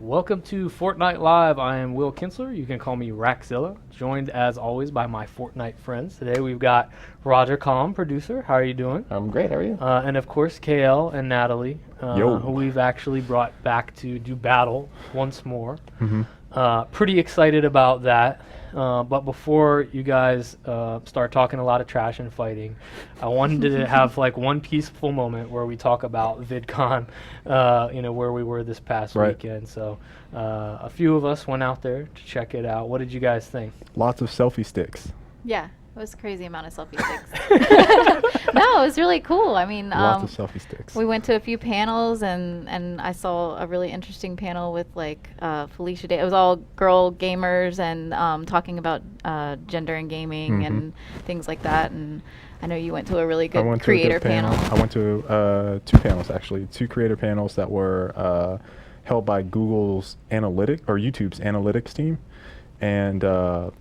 Welcome to Fortnite Live. I am Will Kinsler. You can call me Raxzilla. Joined as always by my Fortnite friends. Today we've got Roger Calm, producer. How are you doing? I'm great. How are you? And of course KL and Natalie, who we've actually brought back to do battle once more. Pretty excited about that. But before you guys start talking a lot of trash and fighting, I wanted to have like one peaceful moment where we talk about VidCon, where we were this past weekend. So a few of us went out there to check it out. What did you guys think? Lots of selfie sticks. Yeah, it was a crazy amount of selfie sticks. No, it was really cool. I mean, Lots of selfie sticks. we went to a few panels, and I saw a really interesting panel with like Felicia Day. It was all girl gamers and talking about gender and gaming and things like that. And I know you went to a really good creator panel. I went to two panels actually, two creator panels that were held by YouTube's analytics team. And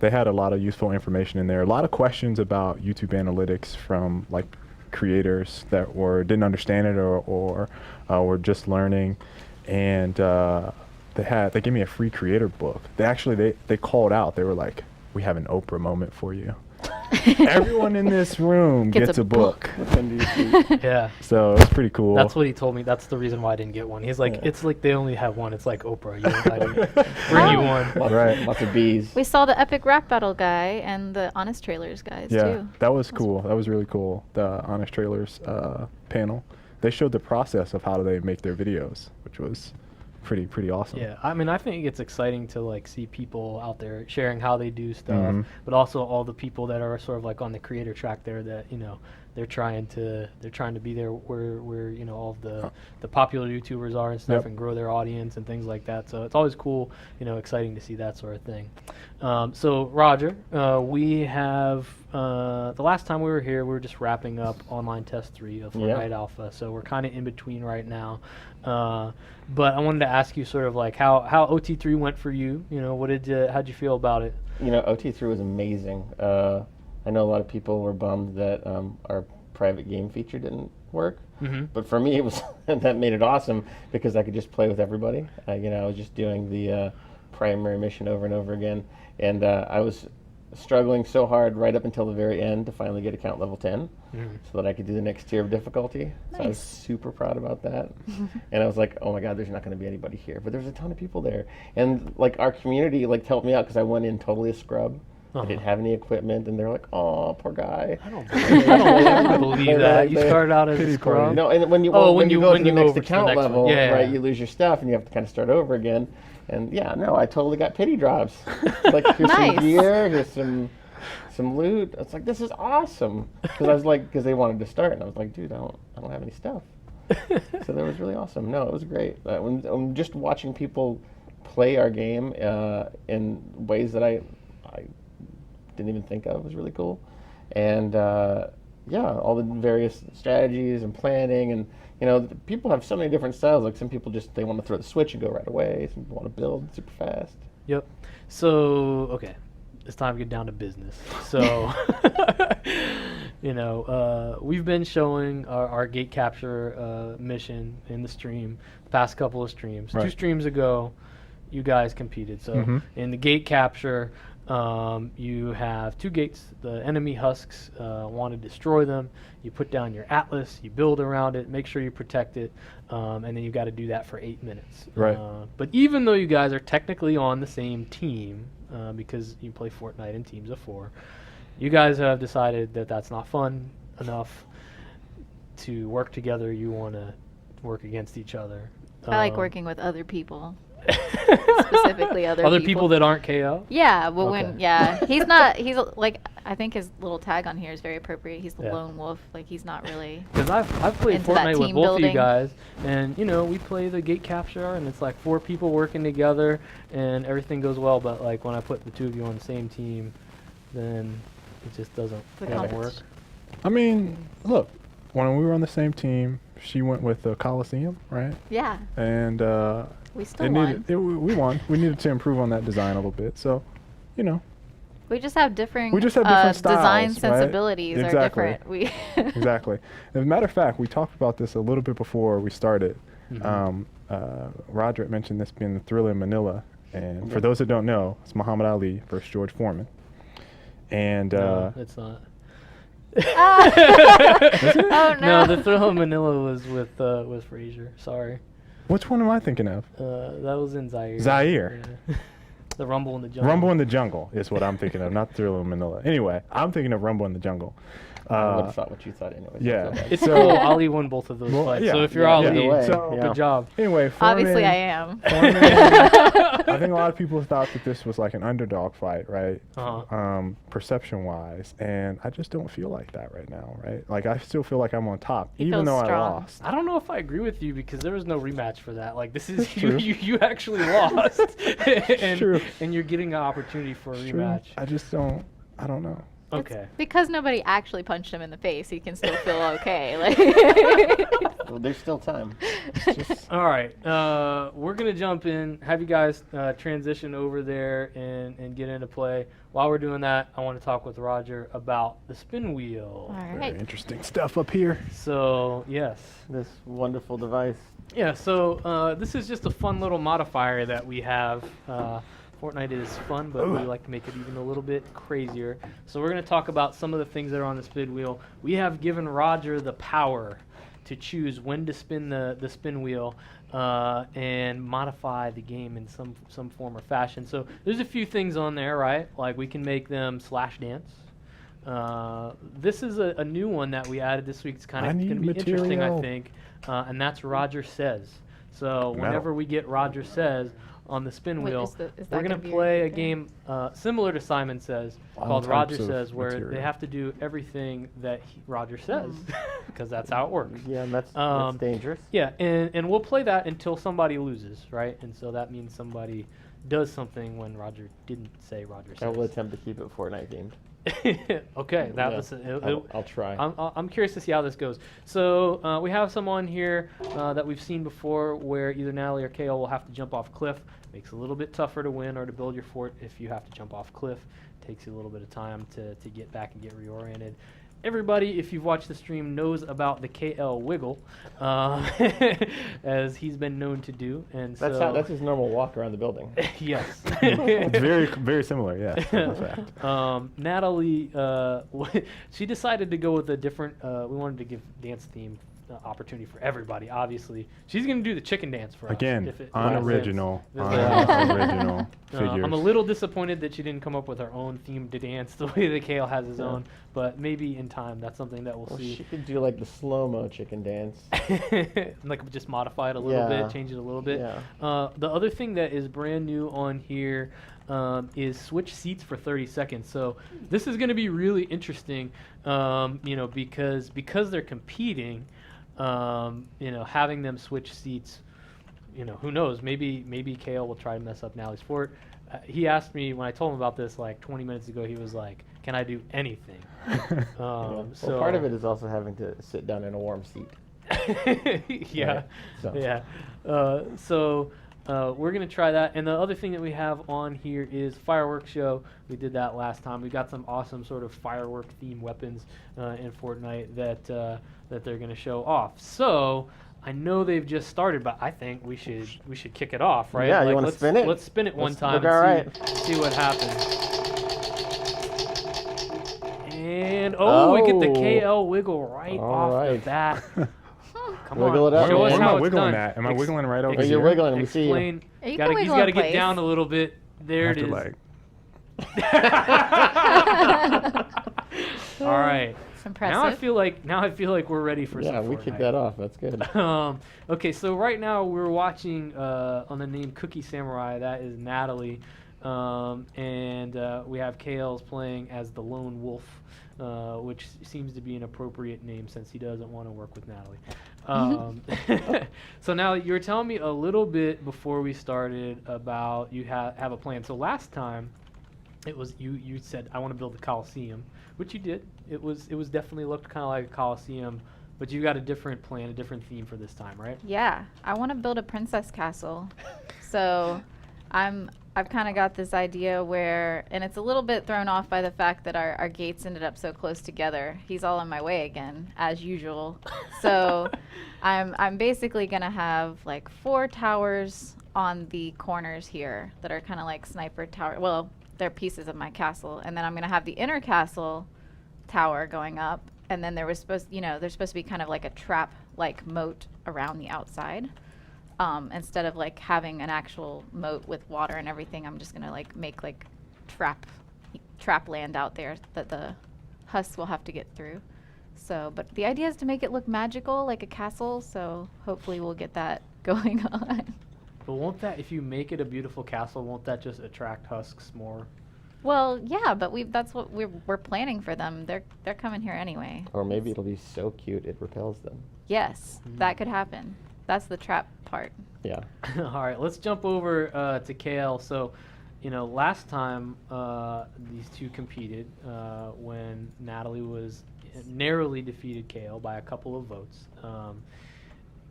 they had a lot of useful information in there. A lot of questions about YouTube analytics from like creators that didn't understand it or were just learning. And they gave me a free creator book. They called out. They were like, "We have an Oprah moment for you." Everyone in this room gets a book. Yeah. So it's pretty cool. That's what he told me. That's the reason why I didn't get one. He's like, it's like they only have one. It's like Oprah. I didn't bring you one. Lots of bees. We saw the epic rap battle guy and the Honest Trailers guys too. That was cool. That was really cool. The Honest Trailers panel. They showed the process of how they make their videos, which was pretty awesome. Yeah, I mean, I think it's exciting to like see people out there sharing how they do stuff, but also all the people that are sort of like on the creator track there that they're trying to be there where all of the popular YouTubers are and stuff, and grow their audience and things like that. So it's always cool, exciting to see that sort of thing. So Roger, we have the last time we were here, we were just wrapping up online test 3 of Fortnite Alpha. So we're kind of in between right now. But I wanted to ask you sort of like how OT3 went for you. How'd you feel about it? OT3 was amazing. I know a lot of people were bummed that our private game feature didn't work, but for me it was that made it awesome because I could just play with everybody. I was just doing the primary mission over and over again, and I was struggling so hard right up until the very end to finally get account level 10 so that I could do the next tier of difficulty. So I was super proud about that. And I was like, oh my god, there's not going to be anybody here, but there's a ton of people there, and like our community like helped me out because I went in totally a scrub. I didn't have any equipment, and they're like, "Oh, poor guy." I don't believe that. You started out as a scrub. No, and when you go to the next account level, right, you lose your stuff, and you have to kind of start over again. And I totally got pity drops. Like, here's some gear, here's some loot. It's like, this is awesome. Because they wanted to start, and I was like, dude, I don't have any stuff. So that was really awesome. No, it was great. When just watching people play our game in ways that I didn't even think of was really cool. And all the various strategies and planning, and people have so many different styles. Like some people they want to throw the switch and go right away. Some people want to build super fast. Yep. So okay, it's time to get down to business. So we've been showing our gate capture mission in the stream, the past couple of streams. Right. 2 streams ago, you guys competed. So in the gate capture, you have 2 gates. The enemy husks want to destroy them. You put down your atlas, you build around it, make sure you protect it, and then you got to do that for 8 minutes. Right. But even though you guys are technically on the same team, because you play Fortnite in teams of 4, you guys have decided that that's not fun enough to work together. You want to work against each other. I like working with other people. Specifically other people that aren't KO? Yeah, well, he's like, I think his little tag on here is very appropriate. He's the lone wolf. Like, he's not really. Because I've played Fortnite with both of you guys, and we play the gate capture, and it's like 4 people working together, and everything goes well. But like when I put the 2 of you on the same team, then it just doesn't work. I mean, look, when we were on the same team, she went with the Coliseum, right? Yeah. And we still won. We won. We needed to improve on that design a little bit. So, we just have different, styles, design right? sensibilities are different. Exactly. As a matter of fact, we talked about this a little bit before we started. Roderick mentioned this being the Thriller in Manila, and for those that don't know, it's Muhammad Ali versus George Foreman. And no, it's not. Oh no! No, the Thriller in Manila was with Frazier. Sorry. Which one am I thinking of? That was in Zaire. Zaire. Yeah. The Rumble in the Jungle. Rumble in the Jungle is what I'm thinking of, not Thriller in Manila. Anyway, I'm thinking of Rumble in the Jungle. I would have thought what you thought anyway. Yeah. It's cool. Ali won both of those fights. Yeah. So if you're Ali, good job. Anyway, Foreman, Obviously, I am. Foreman, I think a lot of people thought that this was like an underdog fight, right? Perception-wise, and I just don't feel like that right now, right? Like I still feel like I'm on top, even though I lost. I don't know if I agree with you because there was no rematch for that. Like this is true. you actually lost, and, true. And you're getting an opportunity for a rematch. I just don't. I don't know. Okay. It's because nobody actually punched him in the face, he can still feel okay. Like well, there's still time. All right. We're going to jump in, have you guys transition over there and get into play. While we're doing that, I want to talk with Roger about the spin wheel. All right. Very interesting stuff up here. So, yes. This wonderful device. Yeah, so this is just a fun little modifier that we have. Fortnite is fun, but we like to make it even a little bit crazier. So we're going to talk about some of the things that are on the spin wheel. We have given Roger the power to choose when to spin the spin wheel and modify the game in some form or fashion. So there's a few things on there, right? Like we can make them slash dance. This is a new one that we added this week. It's kind of going to be interesting, I think. And that's Roger Says. So whenever we get Roger Says on the spin wheel, we're going to play a game similar to Simon Says called Roger Says, where they have to do everything that Roger says because that's how it works. Yeah, and that's dangerous. Yeah, and we'll play that until somebody loses, right? And so that means somebody does something when Roger didn't say Roger Says. I will attempt to keep it Fortnite themed. Okay, I'll try. I'm curious to see how this goes. So we have some on here that we've seen before where either Natalie or Kale will have to jump off cliff. Makes it a little bit tougher to win or to build your fort if you have to jump off cliff. Takes you a little bit of time to get back and get reoriented. Everybody, if you've watched the stream, knows about the KL wiggle, as he's been known to do, and that's his normal walk around the building. Yes, it's very very similar. Yeah. Natalie, she decided to go with a different. We wanted to give dance theme opportunity for everybody. Obviously, she's going to do the chicken dance for us. Again, unoriginal figures. I'm a little disappointed that she didn't come up with her own theme to dance the way that Kale has his own, but maybe in time that's something that we'll see. She could do like the slow-mo chicken dance. Like just modify it a little bit, change it a little bit. Yeah. The other thing that is brand new on here is switch seats for 30 seconds. So this is going to be really interesting, because they're competing. Having them switch seats, who knows? Maybe Kale will try to mess up Natalie's fort. He asked me when I told him about this like 20 minutes ago. He was like, "Can I do anything?" So part of it is also having to sit down in a warm seat. Yeah, right? So we're gonna try that. And the other thing that we have on here is fireworks show. We did that last time. We got some awesome sort of firework themed weapons in Fortnite that they're gonna show off. So I know they've just started, but I think we should kick it off, right? Yeah, you want to spin it? Let's spin it one time and see what happens. And we get the KL wiggle right off the bat. Come Wiggle on, it up. show us Where how am I it's wiggling done. at? Am I wiggling right over here? You're wiggling. We see you. He's got to get down a little bit. There it is. All right. It's impressive. Now I feel like we're ready for some Fortnite. Yeah, we kicked that off. That's good. Okay, so right now we're watching on the name Cookie Samurai. That is Natalie, and we have Kale's playing as the Lone Wolf, which seems to be an appropriate name since he doesn't want to work with Natalie. So now you were telling me a little bit before we started about you have a plan. So last time it was you said I want to build a Coliseum, which you did. It was definitely looked kind of like a Coliseum, but you got a different plan, a different theme for this time, right? Yeah, I want to build a princess castle. So I've kind of got this idea where, and it's a little bit thrown off by the fact that our gates ended up so close together. He's all in my way again, as usual. So I'm basically gonna have like 4 towers on the corners here that are kind of like sniper tower. Well, they're pieces of my castle, and then I'm gonna have the inner castle tower going up, and then there's supposed to be kind of like a trap like moat around the outside. Instead of like having an actual moat with water and everything, I'm just gonna like make like trap land out there that the husks will have to get through. So, but the idea is to make it look magical, like a castle. So hopefully we'll get that going on. But won't that, if you make it a beautiful castle, won't that just attract husks more? Well, yeah, but that's what we're planning for them. They're coming here anyway. Or maybe it'll be so cute it repels them. Yes, that could happen. That's the trap part. Yeah. All right, let's jump over to Kale. So, last time these two competed when Natalie narrowly defeated Kale by a couple of votes.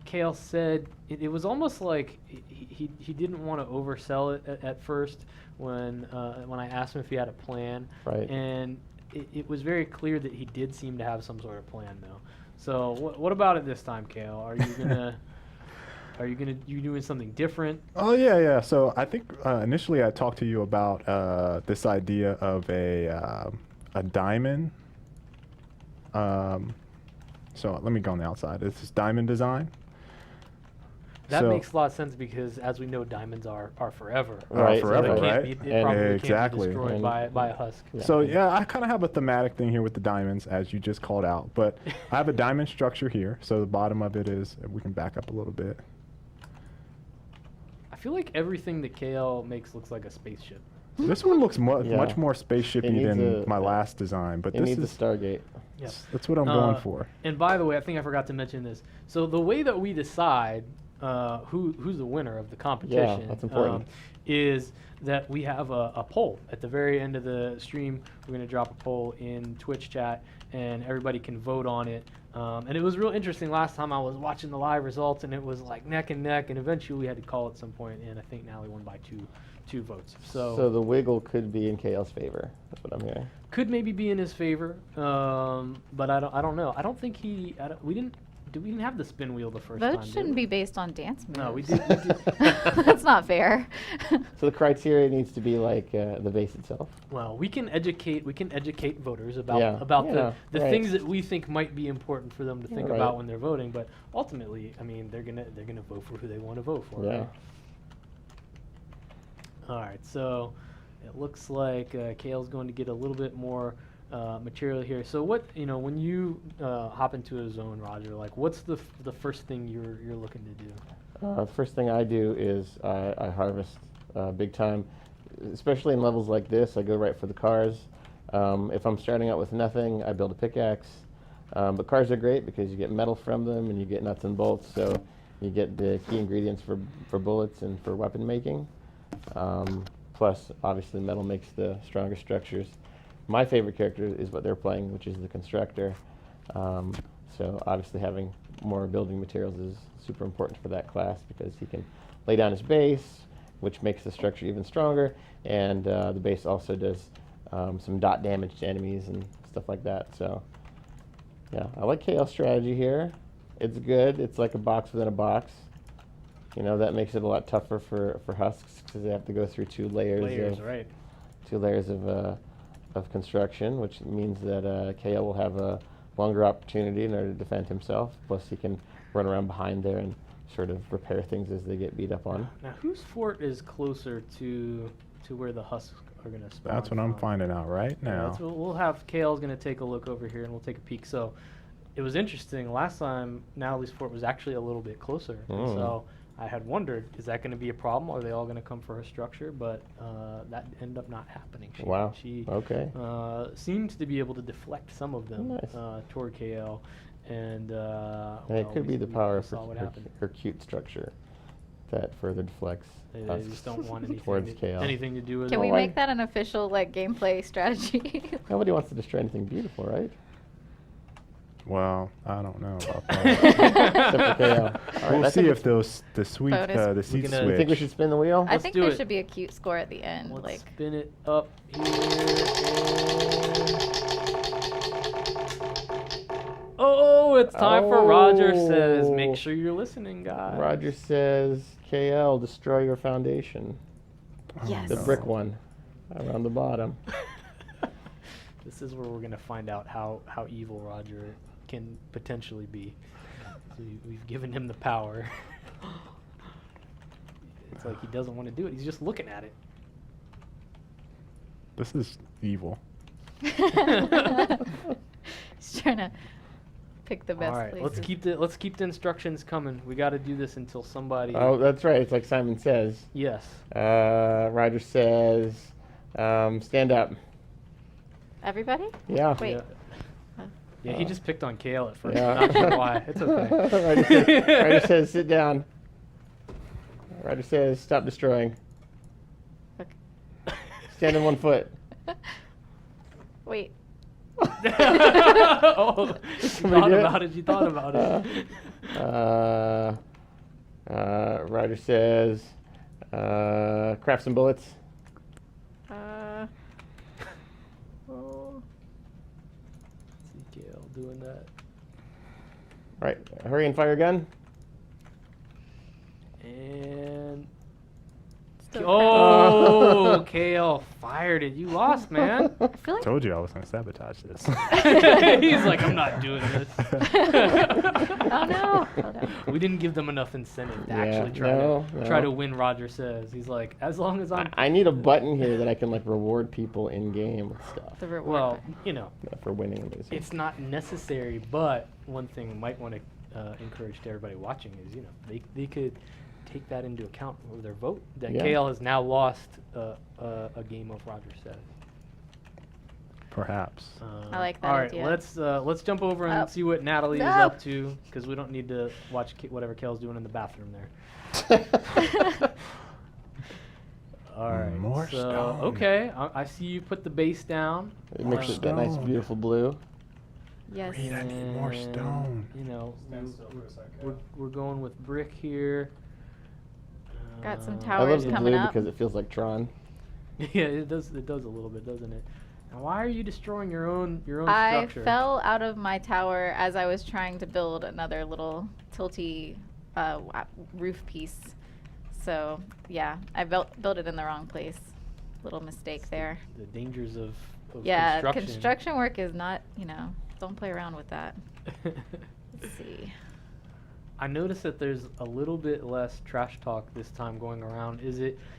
Kale said it was almost like he didn't want to oversell it at first when I asked him if he had a plan. Right. And it was very clear that he did seem to have some sort of plan, though. So what about it this time, Kale? Are you gonna you doing something different? Oh yeah. So I think initially I talked to you about this idea of a diamond. So let me go on the outside. It's this diamond design. That makes a lot of sense because, as we know, diamonds are forever. Right, forever, so they right? probably Exactly. can't be destroyed by a husk. Yeah. So yeah, I kind of have a thematic thing here with the diamonds, as you just called out. But I have a diamond structure here. So the bottom of it is, we can back up a little bit. I feel like everything that Kale makes looks like a spaceship. This one looks Yeah. much more spaceshipy than my last design, but It this needs is a Stargate. Yes. that's what I'm going for. And by the way, I think I forgot to mention this. So the way that we decide who's the winner of the competition that's important. is that we have a poll at the very end of the stream. We're going to drop a poll in Twitch chat, and everybody can vote on it. And it was real interesting last time I was watching the live results, and it was like neck and neck, and eventually we had to call at some point, and I think Natalie won by two votes. So the wiggle could be in Kale's favor. That's what I'm hearing. could maybe be in his favor, but I don't know. I don't think we didn't have the spin wheel the first time. Votes shouldn't be based on dance moves. No, we did. That's not fair. So the criteria needs to be like the base itself. Well, we can educate voters about the right. things that we think might be important for them to think right. about when they're voting. But ultimately, I mean, they're gonna vote for who they want to vote for. Yeah. Right? All right. So it looks like Kale's going to get a little bit more material here. So when you hop into a zone, Roger, like what's the first thing you're looking to do? The first thing I do is I harvest big time, especially in levels like this. I go right for the cars. If I'm starting out with nothing, I build a pickaxe. But cars are great because you get metal from them and you get nuts and bolts. So you get the key ingredients for bullets and for weapon making. Plus, obviously, metal makes the strongest structures. My favorite character is what they're playing, which is the constructor. So obviously having more building materials is super important for that class because he can lay down his base, which makes the structure even stronger, and the base also does some dot damage to enemies and stuff like that. So yeah, I like Chaos strategy here. It's good. It's like a box within a box. That makes it a lot tougher for husks because they have to go through two layers of construction, which means that KL will have a longer opportunity in order to defend himself. Plus, he can run around behind there and sort of repair things as they get beat up on. Now, whose fort is closer to where the husks are going to spawn? That's what I'm finding out right now. Yeah, we'll have Kale's going to take a look over here, and we'll take a peek. So it was interesting. Last time, Natalie's fort was actually a little bit closer. And so I had wondered, is that going to be a problem? Are they all going to come for her structure? But that ended up not happening. She seemed to be able to deflect some of them toward KL. And it could be the power of her cute structure that further deflects. They just don't want anything to do with it. Can we make that an official gameplay strategy? Nobody wants to destroy anything beautiful, right? Well, I don't know about that. Except for KL. All right, we'll see if the seats switch. You think we should spin the wheel? I think there should be a cute score at the end. Let's spin it up here. Oh, it's time for Roger Says. Make sure you're listening, guys. Roger Says, KL, destroy your foundation. Yes. The brick one around the bottom. This is where we're going to find out how evil Roger can potentially be. So we've given him the power. It's like he doesn't want to do it. He's just looking at it. This is evil. He's trying to pick the best All right, places. let's keep the instructions coming. We got to do this until somebody. Oh, that's right. It's like Simon Says. Yes. Roger Says, stand up. Everybody? Yeah. Wait. Yeah, he just picked on Kale at first. Yeah. Not sure why. It's okay. Ryder says, sit down. Ryder says, stop destroying. Okay. Stand on 1 foot. Wait. Oh, you thought about it. You thought about it. Ryder says, craft some bullets. Oh. See Kale doing that. Right, hurry and fire a gun. And Still oh, Kale fired it. You lost, man. I feel like Told you I was gonna sabotage this. He's like, I'm not doing this. oh no. We didn't give them enough incentive to Yeah, actually try to win. Roger Says. He's like, as long as I'm I need a button here that I can like reward people in game with stuff The reward. well, button. you know, for winning and losing. it's not necessary. But one thing we might want to encourage to everybody watching is, you know, they could take that into account with their vote. That Yeah. Kale has now lost a game of Roger Says. Perhaps. I like that All right, idea. let's jump over and Oh. see what Natalie is No. up to, because we don't need to watch whatever Kale's doing in the bathroom there. All right. More so, stone. okay, I see you put the base down. It makes it that nice, Stone. beautiful blue. Yes. Reed, I need more And, stone. You know, Stand still for a second. we're going with brick here. Got some I towers love the coming blue up. because it feels like Tron. Yeah, it does a little bit, doesn't it? Now, why are you destroying your own I structure? fell out of my tower as I was trying to build another little tilty roof piece. So yeah, I built it in the wrong place. Little mistake there. The dangers of Yeah, construction. construction work is not, don't play around with that. Let's see. I noticed that there's a little bit less trash talk this time going around.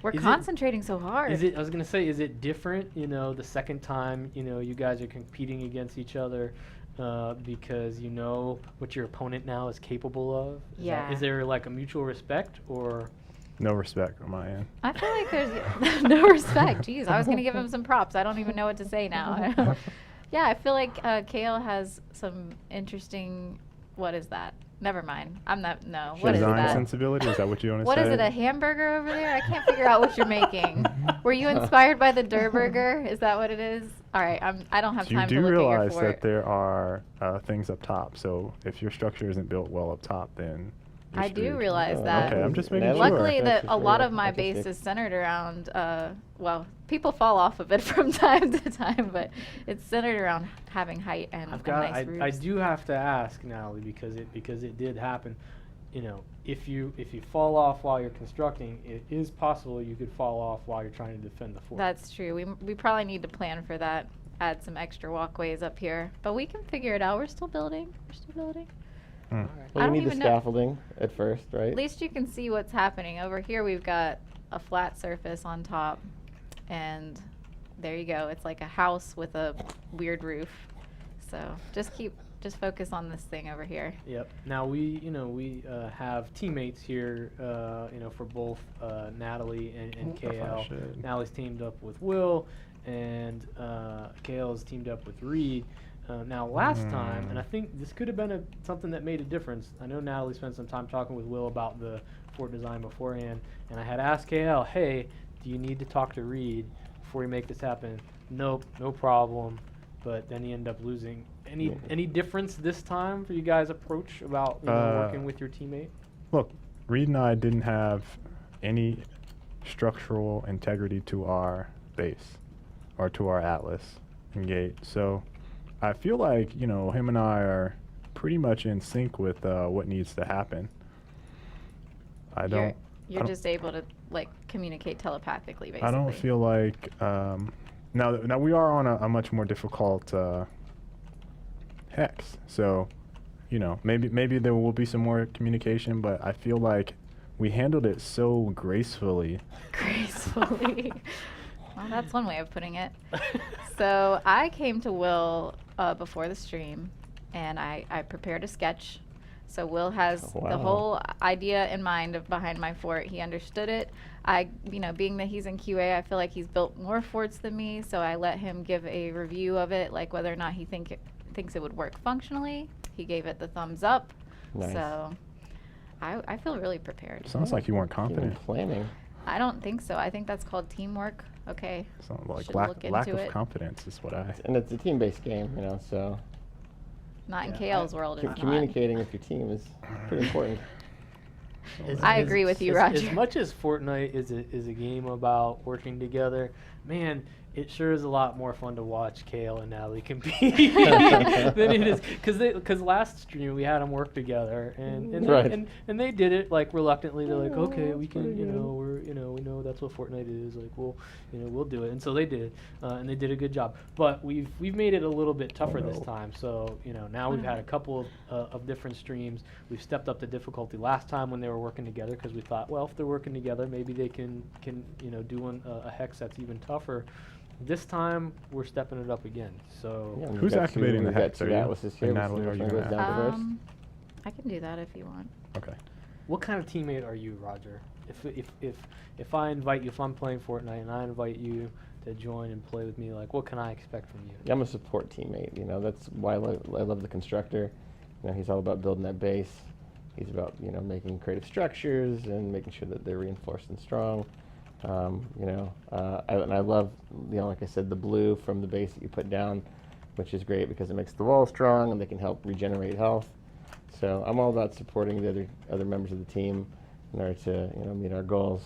We're is concentrating so hard. I was gonna say, is it different? The second time, you guys are competing against each other because you know what your opponent now is capable of. Yeah. Is there like a mutual respect or? No respect on my end. I feel like there's no respect. Jeez, I was gonna give him some props. I don't even know what to say now. Yeah, I feel like Kale has some interesting. What is that? Never mind. I'm not. No. What is Design that? sensibility? Is that what you want to What say? is it? A hamburger over there? I can't figure out what you're making. Were you inspired by the Durr Burger? Is that what it is? All right. I don't have You time do to look at your realize fort. that there are things up top. So if your structure isn't built well up top, then you're I do screwed. realize Oh, that. Okay, I'm just making Natalie? sure. Luckily, That's that a lot fair. of my Artistic. base is centered around. Well, people fall off of it from time to time, but it's centered around having height and nice roofs. I do have to ask, Natalie, because it did happen. If you fall off while you're constructing, it is possible you could fall off while you're trying to defend the fort. That's true. We probably need to plan for that. Add some extra walkways up here, but we can figure it out. We're still building. All right. I Well, don't we need the even know- scaffolding at first, right? At least you can see what's happening. Over here we've got a flat surface on top, and there you go. It's like a house with a weird roof. So just focus on this thing over here. Yep. Now we have teammates here, for both Natalie and KL. should. Natalie's teamed up with Will, and KL's teamed up with Reed. Now last time, and I think this could have been something that made a difference. I know Natalie spent some time talking with Will about the fort design beforehand, and I had asked KL, hey, do you need to talk to Reed before we make this happen? Nope, no problem. But then he ended up losing. Any difference this time for you guys' approach about working with your teammate? Look, Reed and I didn't have any structural integrity to our base or to our atlas and gate. So I feel like, him and I are pretty much in sync with what needs to happen. You're just able to like communicate telepathically, basically. I don't feel like now we are on a much more difficult hex, so maybe there will be some more communication, but I feel like we handled it so gracefully. Gracefully. Well, that's one way of putting it. So I came to Will before the stream, and I prepared a sketch. So Will has the whole idea in mind behind my fort. He understood it. Being that he's in QA, I feel like he's built more forts than me. So I let him give a review of it, like whether or not he thinks it would work functionally. He gave it the thumbs up. Nice. So I feel really prepared. Sounds like you weren't confident. Even planning. I don't think so. I think that's called teamwork. Okay. Sounds like Should lack of confidence is what I. And it's a team-based game, so. Not in KL's world. It's communicating with your team is pretty important. I agree with you, Roger. As much as Fortnite is a game about working together, man, it sure is a lot more fun to watch Kale and Natalie compete than it is because last stream we had them work together and they did it like reluctantly. They're like, okay, we can, we know that's what Fortnite is. Like, we'll do it, and so they did, and they did a good job. But we've made it a little bit tougher this time. So now we've had a couple of different streams. We've stepped up the difficulty last time when they were working together because we thought, well, if they're working together, maybe they can do a hex that's even tougher. This time we're stepping it up again. So who's activating the hex? Natalie, are you going first? I can do that if you want. Okay. What kind of teammate are you, Roger? If I invite you, if I'm playing Fortnite and I invite you to join and play with me, like what can I expect from you? Yeah, I'm a support teammate. That's why I love the constructor. He's all about building that base. He's about making creative structures and making sure that they're reinforced and strong. I love, like I said, the blue from the base that you put down, which is great because it makes the walls strong and they can help regenerate health. So I'm all about supporting the other members of the team in order to meet our goals.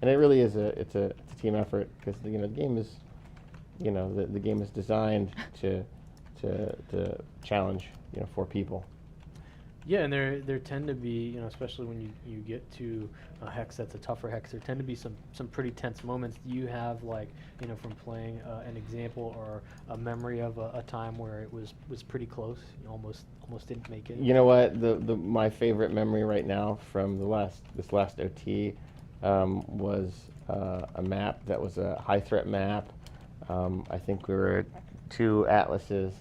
And it really is it's a team effort because the game is the game is designed to challenge 4 people. Yeah, and there tend to be, especially when you get to a hex that's a tougher hex, there tend to be some pretty tense moments. Do you have, from playing an example or a memory of a time where it was pretty close, you almost didn't make it? You know what? My favorite memory right now from this last OT was a map that was a high threat map. I think we were 2 atlases,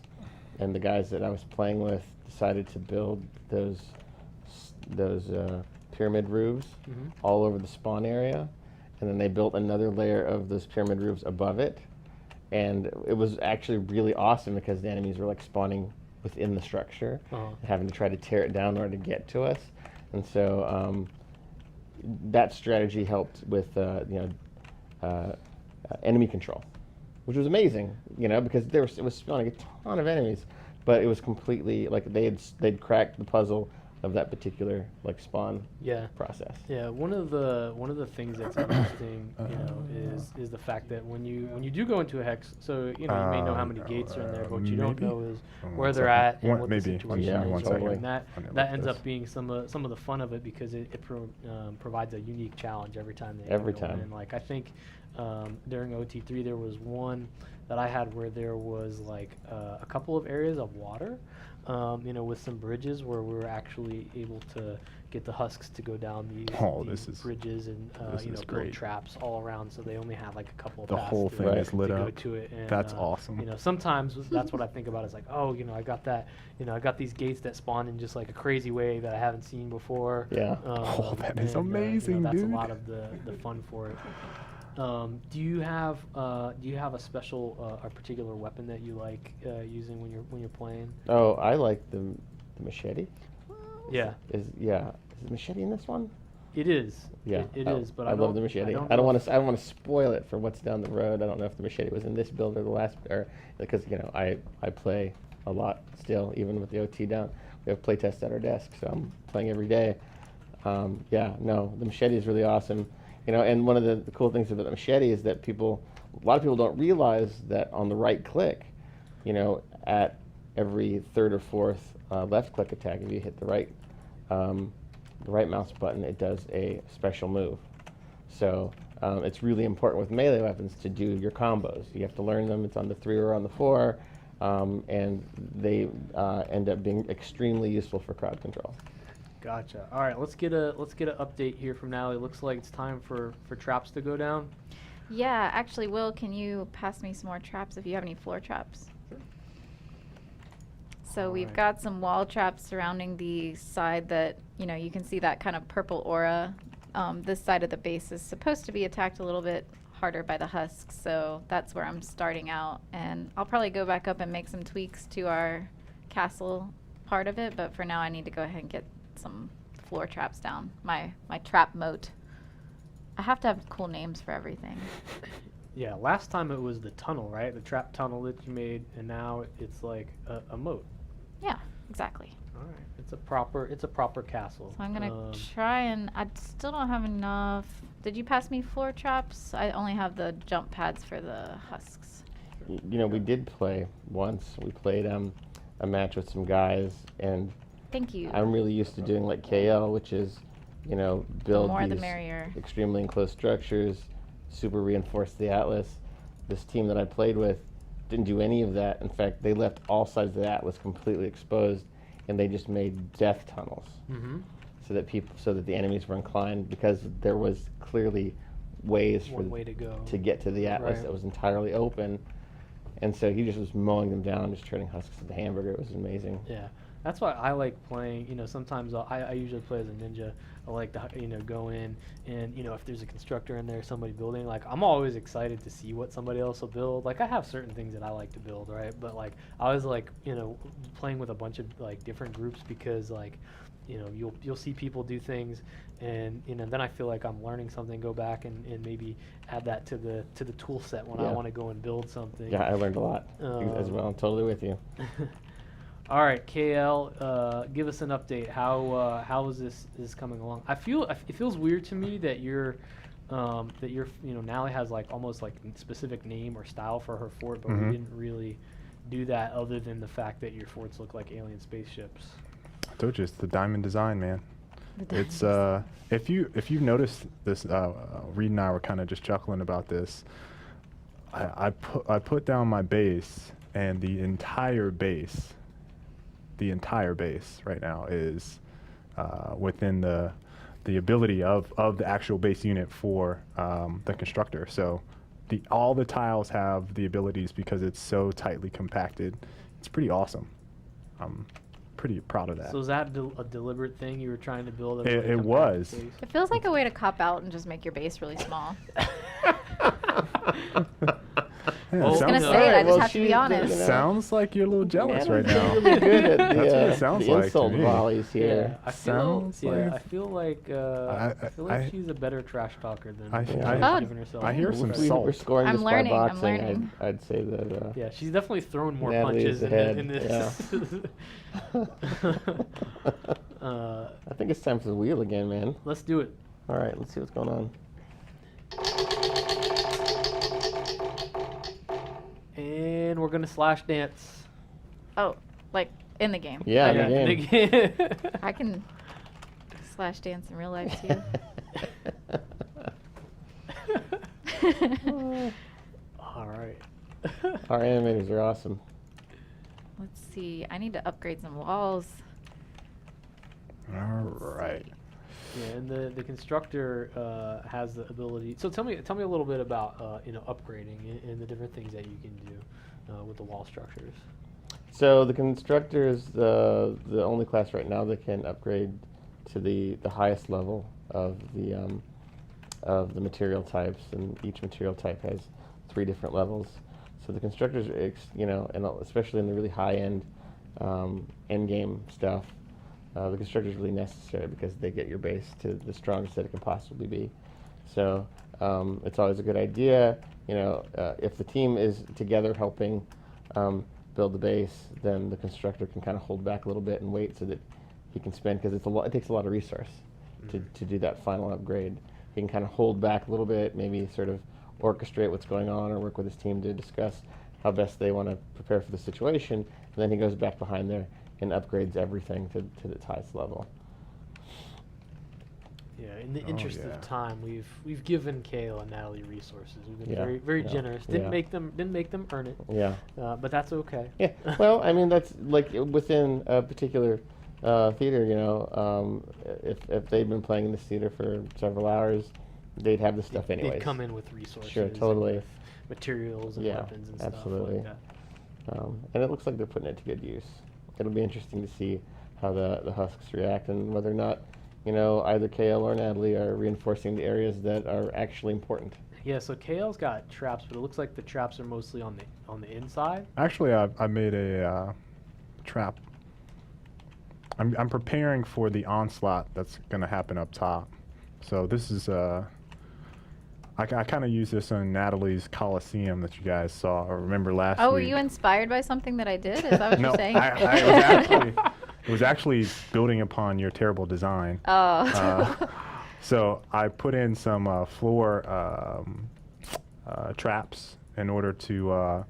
and the guys that I was playing with decided to build those pyramid roofs all over the spawn area, and then they built another layer of those pyramid roofs above it, and it was actually really awesome because the enemies were spawning within the structure, and having to try to tear it down in order to get to us, and so that strategy helped with enemy control, which was amazing, because it was spawning a ton of enemies. But it was completely they'd cracked the puzzle of that particular spawn process. Yeah, one of the things that's interesting, is the fact that when you do go into a hex, so you may know how many gates are in there, but what you don't know is where they're at and what the situation is. And that ends up being some of the fun of it because it provides a unique challenge every time they every go time. in. I think during OT3 there was one that I had where there was a couple of areas of water, with some bridges where we were actually able to get the husks to go down these bridges and build traps all around, so they only have a couple of paths whole thing is lit up. To it. And, that's awesome. Sometimes that's what I think about is I got that, I got these gates that spawn in just a crazy way that I haven't seen before. Yeah. That is amazing, that's dude. a lot of the fun for it. Do you have a special or particular weapon that you like using when you're playing? Oh, I like the machete. Yeah. Is the machete in this one? It is. Yeah, it is. But I love the machete. I don't want to spoil it for what's down the road. I don't know if the machete was in this build or the last, because I play a lot still, even with the OT down. We have playtests at our desk, so I'm playing every day. The machete is really awesome. And one of the cool things about the machete is that a lot of people don't realize that on the right click, at every third or fourth left click attack, if you hit the right mouse button, it does a special move. So it's really important with melee weapons to do your combos. You have to learn them. It's on the 3 or on the 4, and they end up being extremely useful for crowd control. Gotcha. All right, let's get an update here from Natalie. Looks like it's time for traps to go down. Yeah, actually, Will, can you pass me some more traps if you have any floor traps? Sure. So we've got some wall traps surrounding the side that, you can see that kind of purple aura. This side of the base is supposed to be attacked a little bit harder by the husks, so that's where I'm starting out. And I'll probably go back up and make some tweaks to our castle part of it, but for now I need to go ahead and get some floor traps down. My trap moat. I have to have cool names for everything. Yeah, last time it was the tunnel, right? The trap tunnel that you made, and now it's like a moat. Yeah, exactly. All right, it's a proper castle. So I'm gonna try, and I still don't have enough. Did you pass me floor traps? I only have the jump pads for the husks. We did play once. We played a match with some guys, and thank you. I'm really used to doing like KL, which is, build more these the merrier. Extremely enclosed structures, super reinforce the Atlas. This team that I played with didn't do any of that. In fact, they left all sides of the Atlas completely exposed, and they just made death tunnels, so that the enemies were inclined, because there was clearly ways to get to the Atlas that was entirely open, and so he just was mowing them down, just turning husks into hamburger. It was amazing. Yeah. That's why I like playing, sometimes I usually play as a ninja. I like to, go in and, if there's a constructor in there, somebody building, like, I'm always excited to see what somebody else will build. Like, I have certain things that I like to build, right? But, like, I was, like, playing with a bunch of, like, different groups because, like, you'll see people do things, and then I feel like I'm learning something. Go back and maybe add that to the tool set when I want to go and build something. Yeah, I learned a lot as well. I'm totally with you. All right, KL, give us an update. How is this coming along? It feels weird to me that you're Natalie has like almost like a specific name or style for her fort, but we didn't really do that other than the fact that your forts look like alien spaceships. I told you, it's the diamond design, man. It's if you've noticed this, Reed and I were kind of just chuckling about this. I put down my base, and the entire base right now is within the ability of the actual base unit for the constructor. So all the tiles have the abilities because it's so tightly compacted. It's pretty awesome. I'm pretty proud of that. So is that a deliberate thing you were trying to build? It was. Base? It feels like a way to cop out and just make your base really small. Yeah, I was going to say it, I just have to be honest. Sounds like you're a little jealous right now. Really good at That's what it sounds the like insult to me. volleys here. I feel like she's a better trash talker than giving herself. I hear some We're salt. scoring I'm this learning, by I'm boxing. learning. I'd say that. Yeah, she's definitely thrown more Natalie punches is ahead. in this. I think it's time for the wheel again, man. Let's do it. All right, let's see what's going on. And we're gonna slash dance. Oh, like in the game? Yeah, Okay. in the game. I can slash dance in real life too. All right. Our animators are awesome. Let's see. I need to upgrade some walls. All right. Yeah, and the constructor has the ability. So tell me a little bit about upgrading and the different things that you can do with the wall structures. So the constructor is the only class right now that can upgrade to the highest level of the material types, and each material type has 3 different levels. So the constructors, and especially in the really high end end game stuff, the constructor is really necessary because they get your base to the strongest that it can possibly be. So it's always a good idea, if the team is together helping build the base, then the constructor can kind of hold back a little bit and wait so that he can spend, because it takes a lot of resource to do that final upgrade. He can kind of hold back a little bit, maybe sort of orchestrate what's going on or work with his team to discuss how best they want to prepare for the situation, and then he goes back behind there and upgrades everything to its highest level. Yeah, in the interest of time, we've given Kale and Natalie resources. We've been very generous. Didn't make them earn it. Yeah. But that's okay. Yeah. Well, I mean, that's like within a particular theater. You know, if they'd been playing in this theater for several hours, they'd have the stuff anyways. They'd come in with resources. Sure, totally. And with materials and weapons and absolutely. stuff like that. And it looks like they're putting it to good use. It'll be interesting to see how the Husks react and whether or not, you know, either KL or Natalie are reinforcing the areas that are actually important. Yeah, so KL's got traps, but it looks like the traps are mostly on the inside. Actually, I made a trap. I'm preparing for the onslaught that's going to happen up top. So this is I kind of use this on Natalie's Coliseum that you guys saw or remember last week. Oh, were you inspired by something that I did? Is that what no, you're saying? It was actually building upon your terrible design. Oh. So I put in some floor traps in order to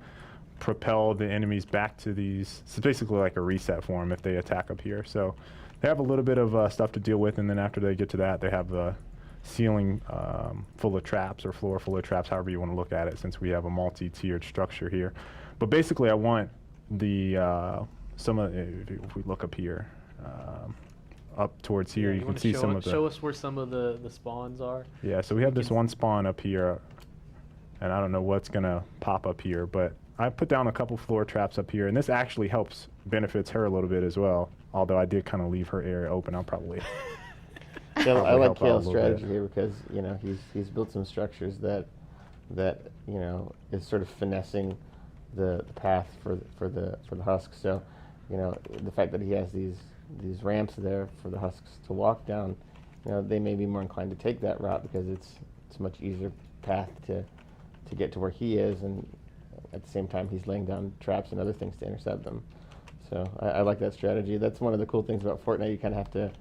propel the enemies back to these. So basically like a reset for them if they attack up here. So they have a little bit of stuff to deal with, and then after they get to that, they have the ceiling full of traps or floor full of traps, however you want to look at it, since we have a multi-tiered structure here. But basically I want the if we look up here, up towards here, you can see some of the... Show us where some of the spawns are. Yeah, so we have this one spawn up here, and I don't know what's going to pop up here, but I put down a couple floor traps up here, and this actually benefits her a little bit as well, although I did kind of leave her area open. I'll probably... I like Kale's strategy here because, you know, he's built some structures that you know, is sort of finessing the path for the Husks. So, you know, the fact that he has these ramps there for the Husks to walk down, you know, they may be more inclined to take that route because it's a much easier path to get to where he is, and at the same time he's laying down traps and other things to intercept them. So I like that strategy. That's one of the cool things about Fortnite. You kind of have to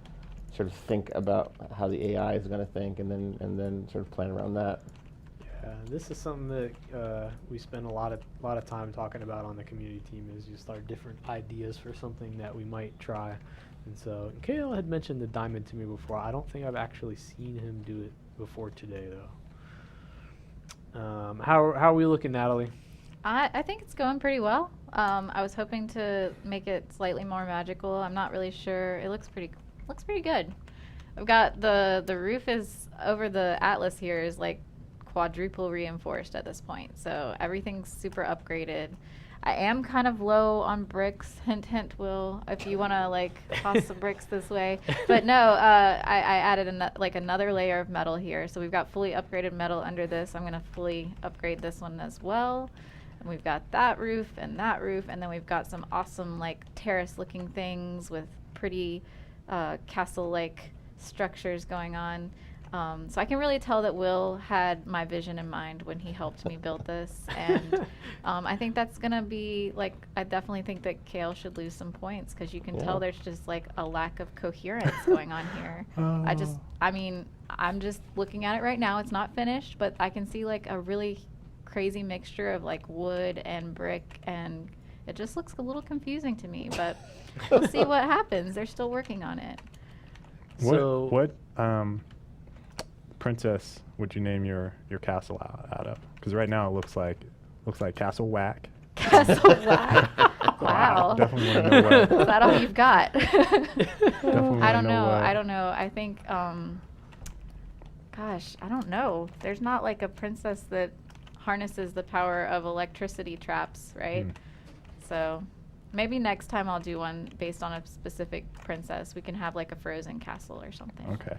sort of think about how the AI is going to think, and then sort of plan around that. Yeah, this is something that we spend a lot of time talking about on the community team, is just our different ideas for something that we might try. And so Kale had mentioned the diamond to me before. I don't think I've actually seen him do it before today, though. How are we looking, Natalie? I think it's going pretty well. I was hoping to make it slightly more magical. I'm not really sure. It looks pretty good. I've got the roof is over the Atlas here is like quadruple reinforced at this point, so everything's super upgraded. I am kind of low on bricks. Hint, hint, Will, if you want to like toss some bricks this way. But no, I added another layer of metal here, so we've got fully upgraded metal under this. I'm gonna fully upgrade this one as well. And we've got that roof, and then we've got some awesome like terrace-looking things with pretty castle-like structures going on. So I can really tell that Will had my vision in mind when he helped me build this. And I think that's going to be, like, I definitely think that Kale should lose some points because you can tell there's just, like, a lack of coherence going on here. I'm just looking at it right now. It's not finished, but I can see, like, a really crazy mixture of, like, wood and brick, and it just looks a little confusing to me. But we'll see what happens. They're still working on it. What princess would you name your castle out of? Because right now it looks like Castle Whack. Castle Whack. Wow. Definitely want to know what. Is that all you've got? I don't know. I think, gosh, I don't know. There's not like a princess that harnesses the power of electricity traps, right? So maybe next time I'll do one based on a specific princess. We can have like a Frozen castle or something. Okay.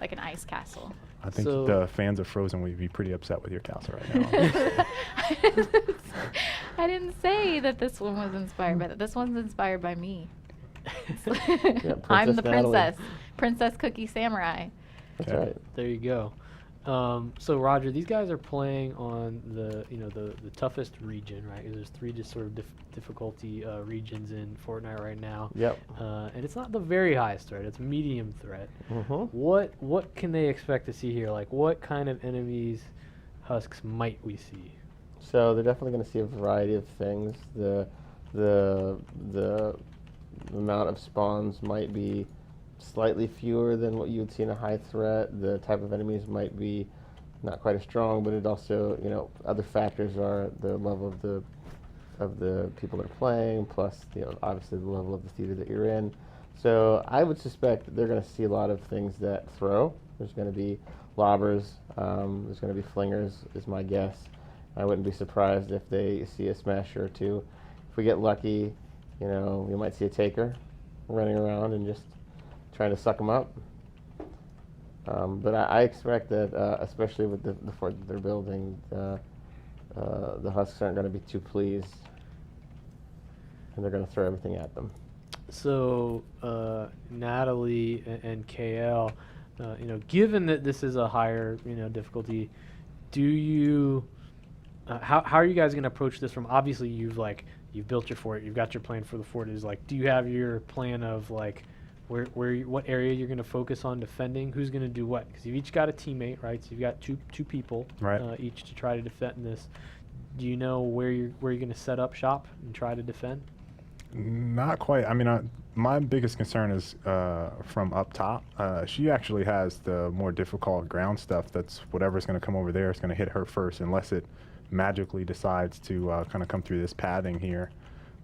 Like an ice castle. I think the fans of Frozen would be pretty upset with your castle right now. I didn't say that this one was inspired by that. This one's inspired by me. I'm the princess. Princess Cookie Samurai. That's right. There you go. So Roger, these guys are playing on the toughest region, right? There's 3 just sort of difficulty regions in Fortnite right now. Yep. And it's not the very highest threat; it's medium threat. Mm-hmm. What can they expect to see here? Like, what kind of enemies, Husks, might we see? So they're definitely going to see a variety of things. The amount of spawns might be slightly fewer than what you would see in a high threat. The type of enemies might be not quite as strong, but it also, other factors are the level of the people that are playing, plus, obviously the level of the theater that you're in. So I would suspect they're going to see a lot of things that throw. There's going to be lobbers. There's going to be flingers, is my guess. I wouldn't be surprised if they see a smasher or two. If we get lucky, we might see a taker running around and just trying to suck them up. But I expect that, especially with the fort that they're building, the Husks aren't going to be too pleased, and they're going to throw everything at them. So, Natalie and KL, given that this is a higher, difficulty, do you, how are you guys going to approach this? From obviously you've built your fort, you've got your plan for the fort. Is do you have your plan of what area you're going to focus on defending? Who's going to do what? Because you've each got a teammate, right? So you've got two people, right, each to try to defend this. Do you know where you're going to set up shop and try to defend? Not quite. I mean, my biggest concern is from up top. She actually has the more difficult ground stuff. That's whatever's going to come over there is going to hit her first, unless it magically decides to kind of come through this pathing here,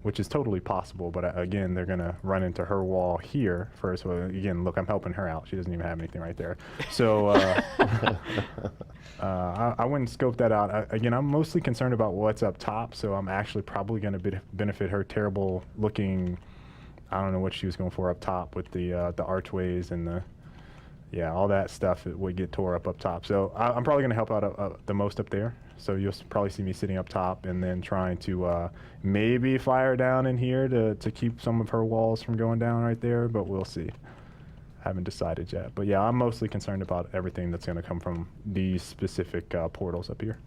which is totally possible. But again, they're going to run into her wall here first. Well, again, look, I'm helping her out. She doesn't even have anything right there. So I wouldn't scope that out. Again, I'm mostly concerned about what's up top, so I'm actually probably going to benefit her terrible looking, I don't know what she was going for up top with the archways and all that stuff. It would get tore up top. So I'm probably going to help out the most up there. So you'll probably see me sitting up top and then trying to maybe fire down in here to keep some of her walls from going down right there, but we'll see. Haven't decided yet. But yeah, I'm mostly concerned about everything that's going to come from these specific portals up here.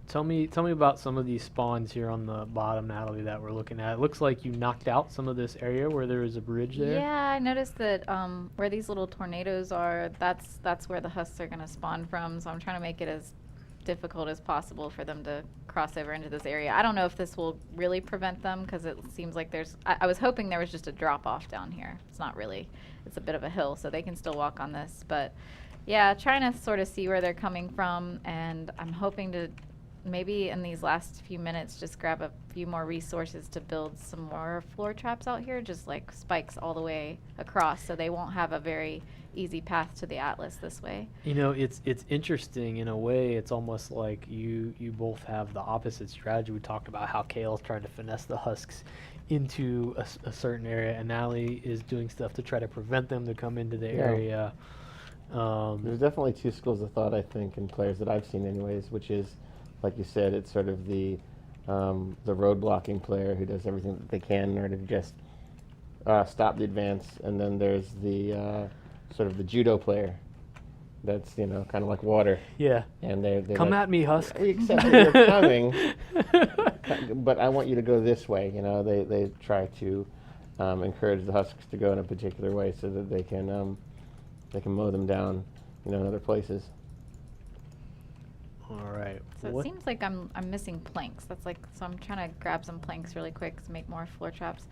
Tell me about some of these spawns here on the bottom, Natalie, that we're looking at. It looks like you knocked out some of this area where there is a bridge there. Yeah, I noticed that where these little tornadoes are, that's where the Husks are going to spawn from. So I'm trying to make it as difficult as possible for them to cross over into this area. I don't know if this will really prevent them, because it seems like I was hoping there was just a drop off down here. It's not really. It's a bit of a hill, so they can still walk on this. But yeah, trying to sort of see where they're coming from, and I'm hoping to maybe in these last few minutes just grab a few more resources to build some more floor traps out here, just like spikes all the way across, so they won't have a very easy path to the Atlas this way. It's interesting in a way. It's almost like you both have the opposite strategy. We talked about how Kale's trying to finesse the Husks into a certain area, and Natalie is doing stuff to try to prevent them to come into the area. There's definitely two schools of thought, I think, in players that I've seen anyways, which is, like you said, it's sort of the road blocking player who does everything that they can in order to just stop the advance, and then there's the sort of the judo player that's kind of like water. Yeah. And they come at me, Husk. We accept that you're coming, but I want you to go this way. They try to encourage the Husks to go in a particular way so that they can mow them down, in other places. All right. So it seems like I'm missing planks. So I'm trying to grab some planks really quick to make more floor traps.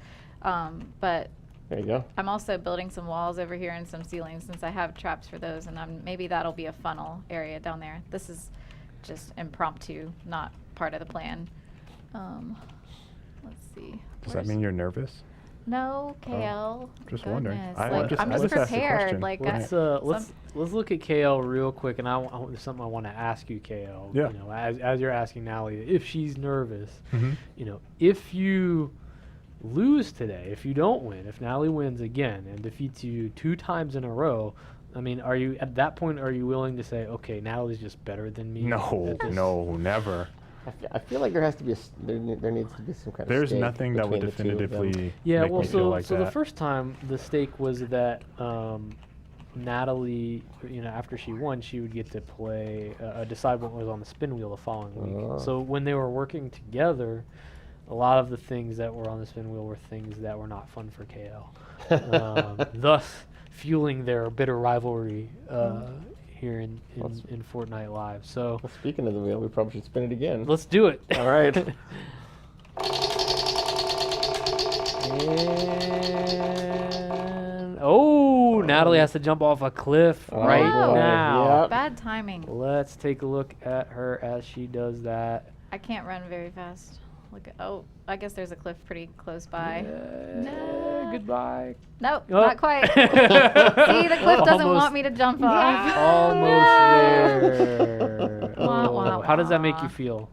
But there you go. I'm also building some walls over here and some ceilings, since I have traps for those, and maybe that'll be a funnel area down there. This is just impromptu, not part of the plan. Let's see. Does that mean you're nervous? No, KL. Just wondering. I'm just prepared. Let's look at KL real quick, and there's something I want to ask you, KL. Yeah. As you're asking Natalie if she's nervous, if you lose today, if you don't win, if Natalie wins again and defeats you 2 times in a row, I mean, are you at that point? Are you willing to say, okay, Natalie's just better than me? No, never. I feel like there has to be there needs to be some kind of. There's nothing that would definitively make me feel like so that. The first time the stake was that Natalie, after she won, she would get to play decide what was on the spin wheel the following week. So when they were working together, a lot of the things that were on the spin wheel were things that were not fun for KL, thus fueling their bitter rivalry here in Fortnite Live. So, well, speaking of the wheel, we probably should spin it again. Let's do it. All right. And Natalie has to jump off a cliff right now. Yep. Bad timing. Let's take a look at her as she does that. I can't run very fast. Look at I guess there's a cliff pretty close by. No. Goodbye. Nope, not quite. See, the cliff doesn't want me to jump off. Almost there. How does that make you feel?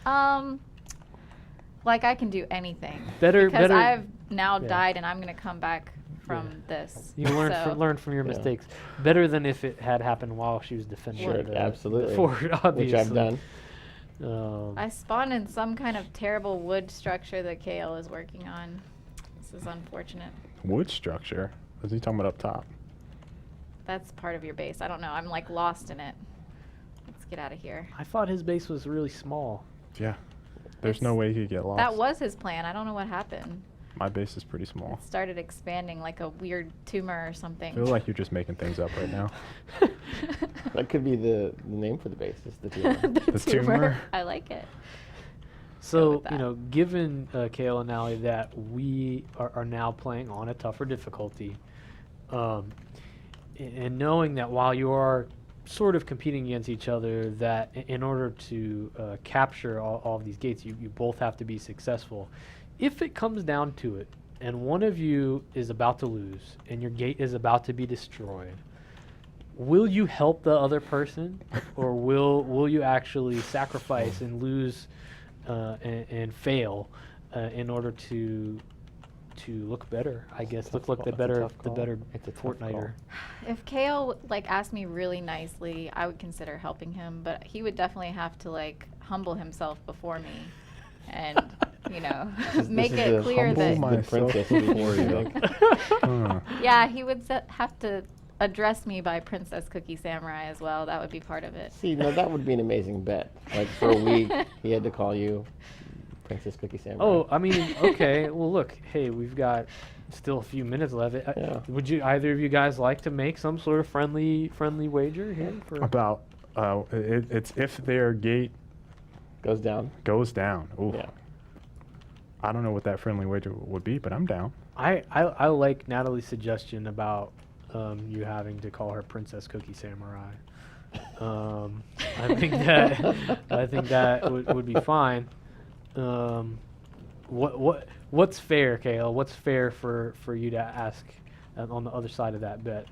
Like I can do anything. Because I've now died and I'm gonna come back from this. You learn from your mistakes. Better than if it had happened while she was defending. Sure, absolutely. The fort, obviously. Which I've done. I spawned in some kind of terrible wood structure that KL is working on. This is unfortunate. Wood structure? Is he talking about up top? That's part of your base. I don't know. I'm like lost in it. Let's get out of here. I thought his base was really small. Yeah. There's no way he could get lost. That was his plan. I don't know what happened. My base is pretty small. It started expanding like a weird tumor or something. I feel like you're just making things up right now. That could be the name for the base, is the tumor. the tumor. I like it. So, given Kale and Natalie that we are now playing on a tougher difficulty, and knowing that while you are sort of competing against each other, that in order to capture all of these gates, you both have to be successful. If it comes down to it, and one of you is about to lose, and your gate is about to be destroyed, will you help the other person, or will you actually sacrifice and lose and fail in order to look better? I guess look like the better Fortniter. If Kale asked me really nicely, I would consider helping him, but he would definitely have to humble himself before me, and make it clear that princess before you. Yeah, he would have to address me by Princess Cookie Samurai as well. That would be part of it. See, that would be an amazing bet. For a week, he had to call you Princess Cookie Samurai. Oh, I mean, okay. Well, look, hey, we've got still a few minutes left. Would you either of you guys like to make some sort of friendly wager here? About it's if their gate goes down. Ooh. Yeah. I don't know what that friendly wager would be, but I'm down. I like Natalie's suggestion about you having to call her Princess Cookie Samurai. I think that would be fine. What's fair, Kale? What's fair for you to ask on the other side of that bet?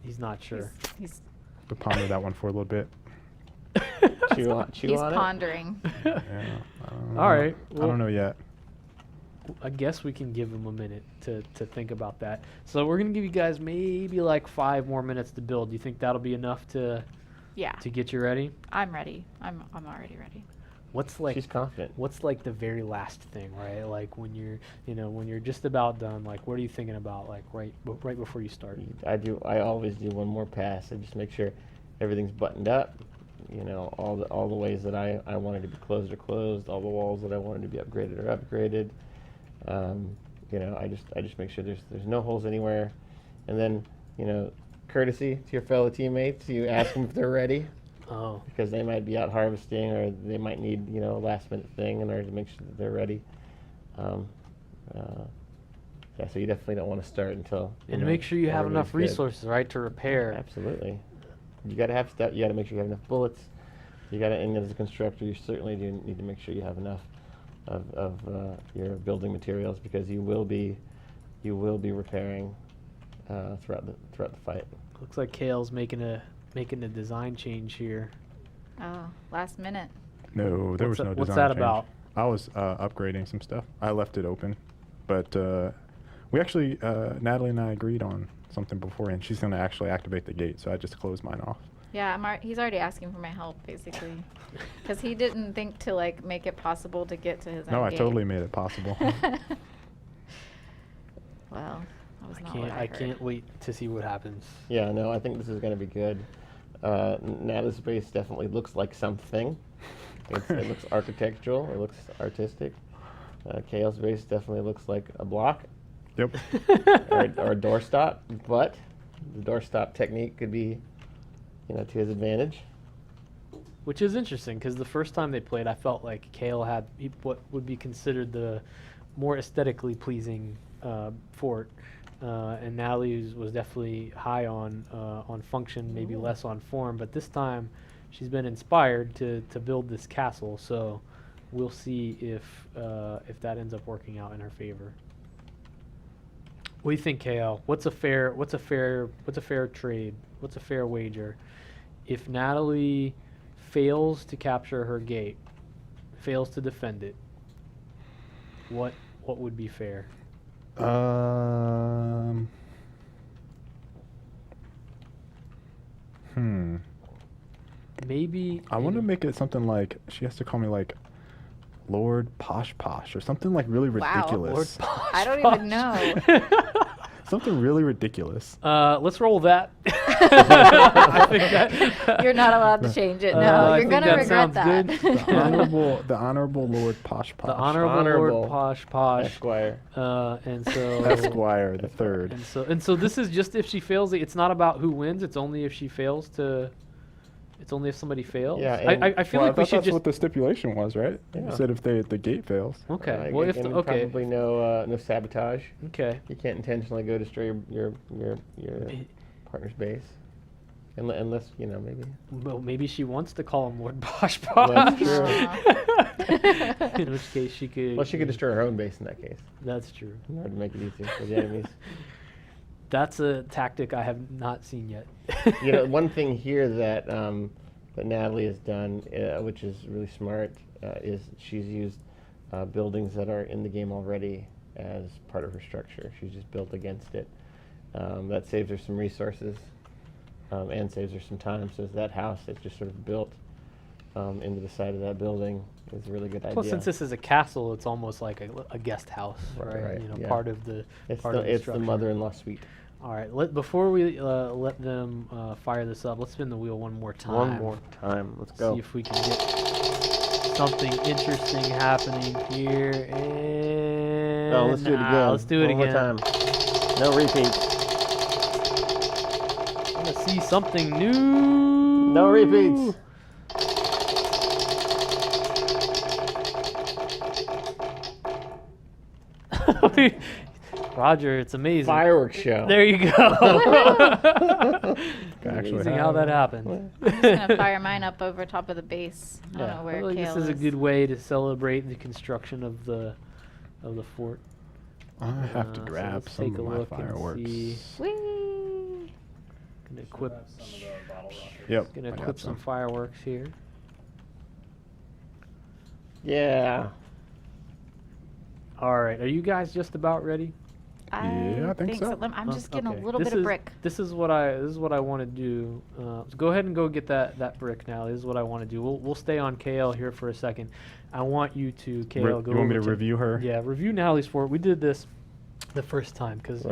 He's not sure. He's to ponder that one for a little bit. Chew on He's pondering. Yeah. All right. Well, I don't know yet. I guess we can give him a minute to think about that. So we're gonna give you guys maybe 5 more minutes to build. Do you think that'll be enough to get you ready? I'm ready. I'm already ready. She's confident. What's the very last thing, right? When you're just about done, what are you thinking about right before you start? I always do one more pass. I just make sure everything's buttoned up. All the ways that I wanted to be closed are closed. All the walls that I wanted to be upgraded are upgraded. I just make sure there's no holes anywhere, and then courtesy to your fellow teammates, you ask them if they're ready. Oh. Because they might be out harvesting, or they might need a last minute thing in order to make sure that they're ready. So you definitely don't want to start until make sure you have enough resources, right, to repair. Absolutely. You got to have stuff. You got to make sure you have enough bullets. You got to, and as a constructor, you certainly do need to make sure you have enough of your building materials, because you will be repairing throughout the fight. Looks like Kale's making a design change here. Oh, last minute. No, there was no design What's that change. about? I was upgrading some stuff. I left it open, but we actually Natalie and I agreed on something before, and she's going to actually activate the gate, so I just closed mine off. Yeah, he's already asking for my help, basically, because he didn't think to make it possible to get to his. No, I gate. totally made it possible. Well, that was not what I can't wait to see what happens. Yeah, no, I think this is going to be good. Natalie's base definitely looks like something. It looks architectural. It looks artistic. Kale's base definitely looks like a block. Yep. or a doorstop, but the doorstop technique could be, to his advantage. Which is interesting because the first time they played, I felt like Kale had what would be considered the more aesthetically pleasing fort, and Natalie was definitely high on function, maybe less on form. But this time, she's been inspired to build this castle. So we'll see if that ends up working out in her favor. What do you think, Kale? What's a fair trade? What's a fair wager? If Natalie fails to capture her gate, fails to defend it, what would be fair? Maybe I want to make it something like she has to call me like Lord Posh or something like really ridiculous. Wow. Lord Posh. I don't even know. Something really ridiculous. Let's roll that. I think that you're not allowed to change it. No, you're gonna regret that. The honorable Lord Posh. The honorable Lord Posh. Esquire. And so Esquire the third. And so this is just if she fails. It's not about who wins. It's only if she fails to. It's only if somebody fails. Yeah, I feel like we should that's what the stipulation was, right? Yeah. You said if the gate fails. Okay. Well, if probably no sabotage. Okay. You can't intentionally go destroy your partner's base, unless maybe. Well, maybe she wants to call him Lord Posh. That's true. In which case she could. Well, she could destroy her own base in that case. That's true. In order to make it easier for the enemies. That's a tactic I have not seen yet. One thing here that Natalie has done, which is really smart, is she's used buildings that are in the game already as part of her structure. She's just built against it. That saves her some resources and saves her some time. So that house that's just sort of built into the side of that building is a really good idea. Plus, since this is a castle, it's almost like a guest house, right? Yeah. Part of the It's the mother-in-law suite. All right. Before we let them fire this up, let's spin the wheel one more time. One more time. Let's go. See if we can get something interesting happening here. And let's do it again. Let's do it again. One more time. No repeats. I want to see something new. No repeats. Roger, it's amazing. Fireworks show. There you go. Amazing how that happened. I'm just gonna fire mine up over top of the base. I don't know where I think Kale this is a good way to celebrate the construction of the fort. I have to grab let's some take of a my look and fireworks. see. Whee! Gonna equip. Yep. Gonna I got equip some fireworks here. Yeah. All right, are you guys just about ready? Yeah, I think so. I'm just getting Okay. a little bit of brick. This is what I want to do. So go ahead and go get that brick now. This is what I want to do. We'll stay on KL here for a second. I want you to KL go. You want me to over review her? Yeah, review Natalie's fort. We did this the first time because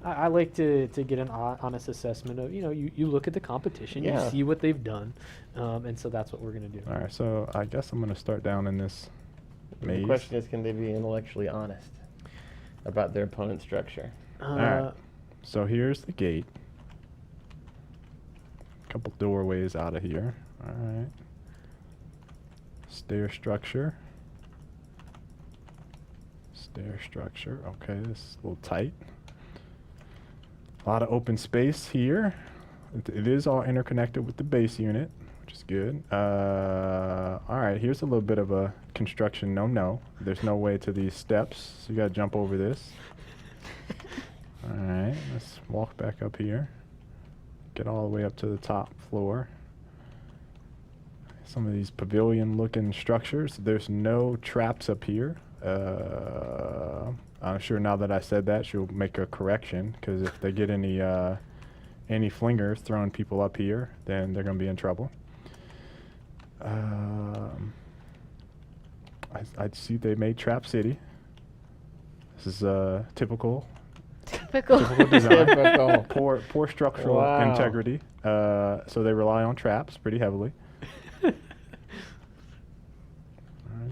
I like to get an honest assessment of you look at the competition, you see what they've done, and so that's what we're gonna do. All right, so I guess I'm gonna start down in this maze. The question is, can they be intellectually honest about their opponent's structure? All right. So here's the gate. A couple doorways out of here. All right. Stair structure. Stair structure. Okay, this is a little tight. A lot of open space here. It is all interconnected with the base unit, which is good. All right, here's a little bit of a construction no. There's no way to these steps, so you gotta jump over this. All right, let's walk back up here. Get all the way up to the top floor. Some of these pavilion-looking structures. There's no traps up here. I'm sure now that I said that, she'll make a correction, because if they get any flingers throwing people up here, then they're going to be in trouble. I see they made Trap City. This is typical design. Poor structural integrity. So they rely on traps pretty heavily.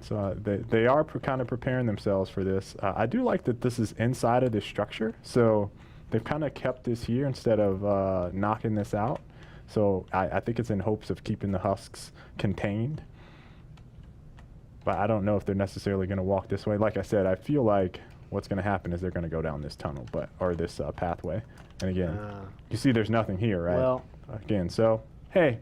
So they are kind of preparing themselves for this. I do like that this is inside of the structure. So they've kind of kept this here instead of knocking this out. So I think it's in hopes of keeping the husks contained. But I don't know if they're necessarily going to walk this way. Like I said, I feel like what's going to happen is they're going to go down this tunnel, or this pathway. And again, you see there's nothing here, right? Well, again, so, hey,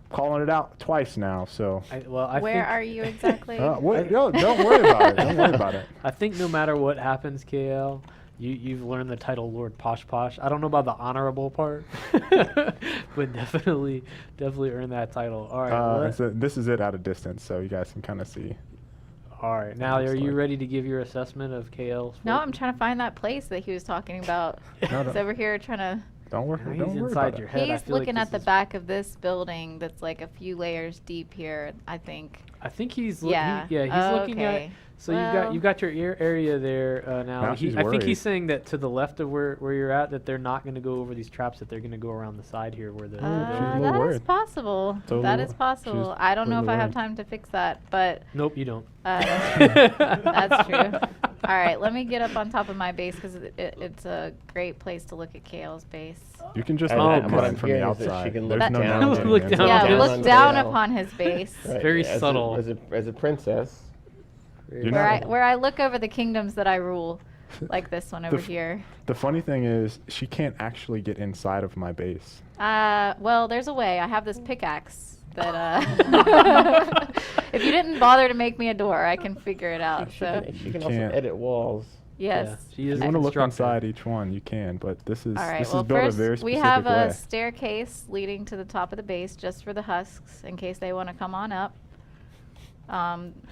calling it out twice now, so. Where are you exactly? Don't worry about it. Don't worry about it. I think no matter what happens, KL, you've learned the title Lord Posh Posh. I don't know about the honorable part, but definitely earn that title. All right. So this is it at a distance, so you guys can kind of see. All right. Now, are you ready to give your assessment of KL's? No, I'm trying to find that place that he was talking about. He's over here trying to. Don't worry. He's inside your head. He's looking at the back of this building that's like a few layers deep here, I think. I think he's looking at. So you've got your ear area there now. I think he's saying that to the left of where you're at, that they're not going to go over these traps, that they're going to go around the side here where the. That is possible. That is possible. I don't know if I have time to fix that, but. Nope, you don't. That's true. All right, let me get up on top of my base because it's a great place to look at Kale's base. You can just look at mine from the outside. She can look down. Look down upon his base. Right. Very subtle. As a princess. Where I look over the kingdoms that I rule, like this one over here. The funny thing is, she can't actually get inside of my base. Well, there's a way. I have this pickaxe that, if you didn't bother to make me a door, I can figure it out. She can also edit walls. Yes. Yeah, if you want to look inside each one, you can, but this is built a very specific way. We have a staircase leading to the top of the base just for the husks in case they want to come on up.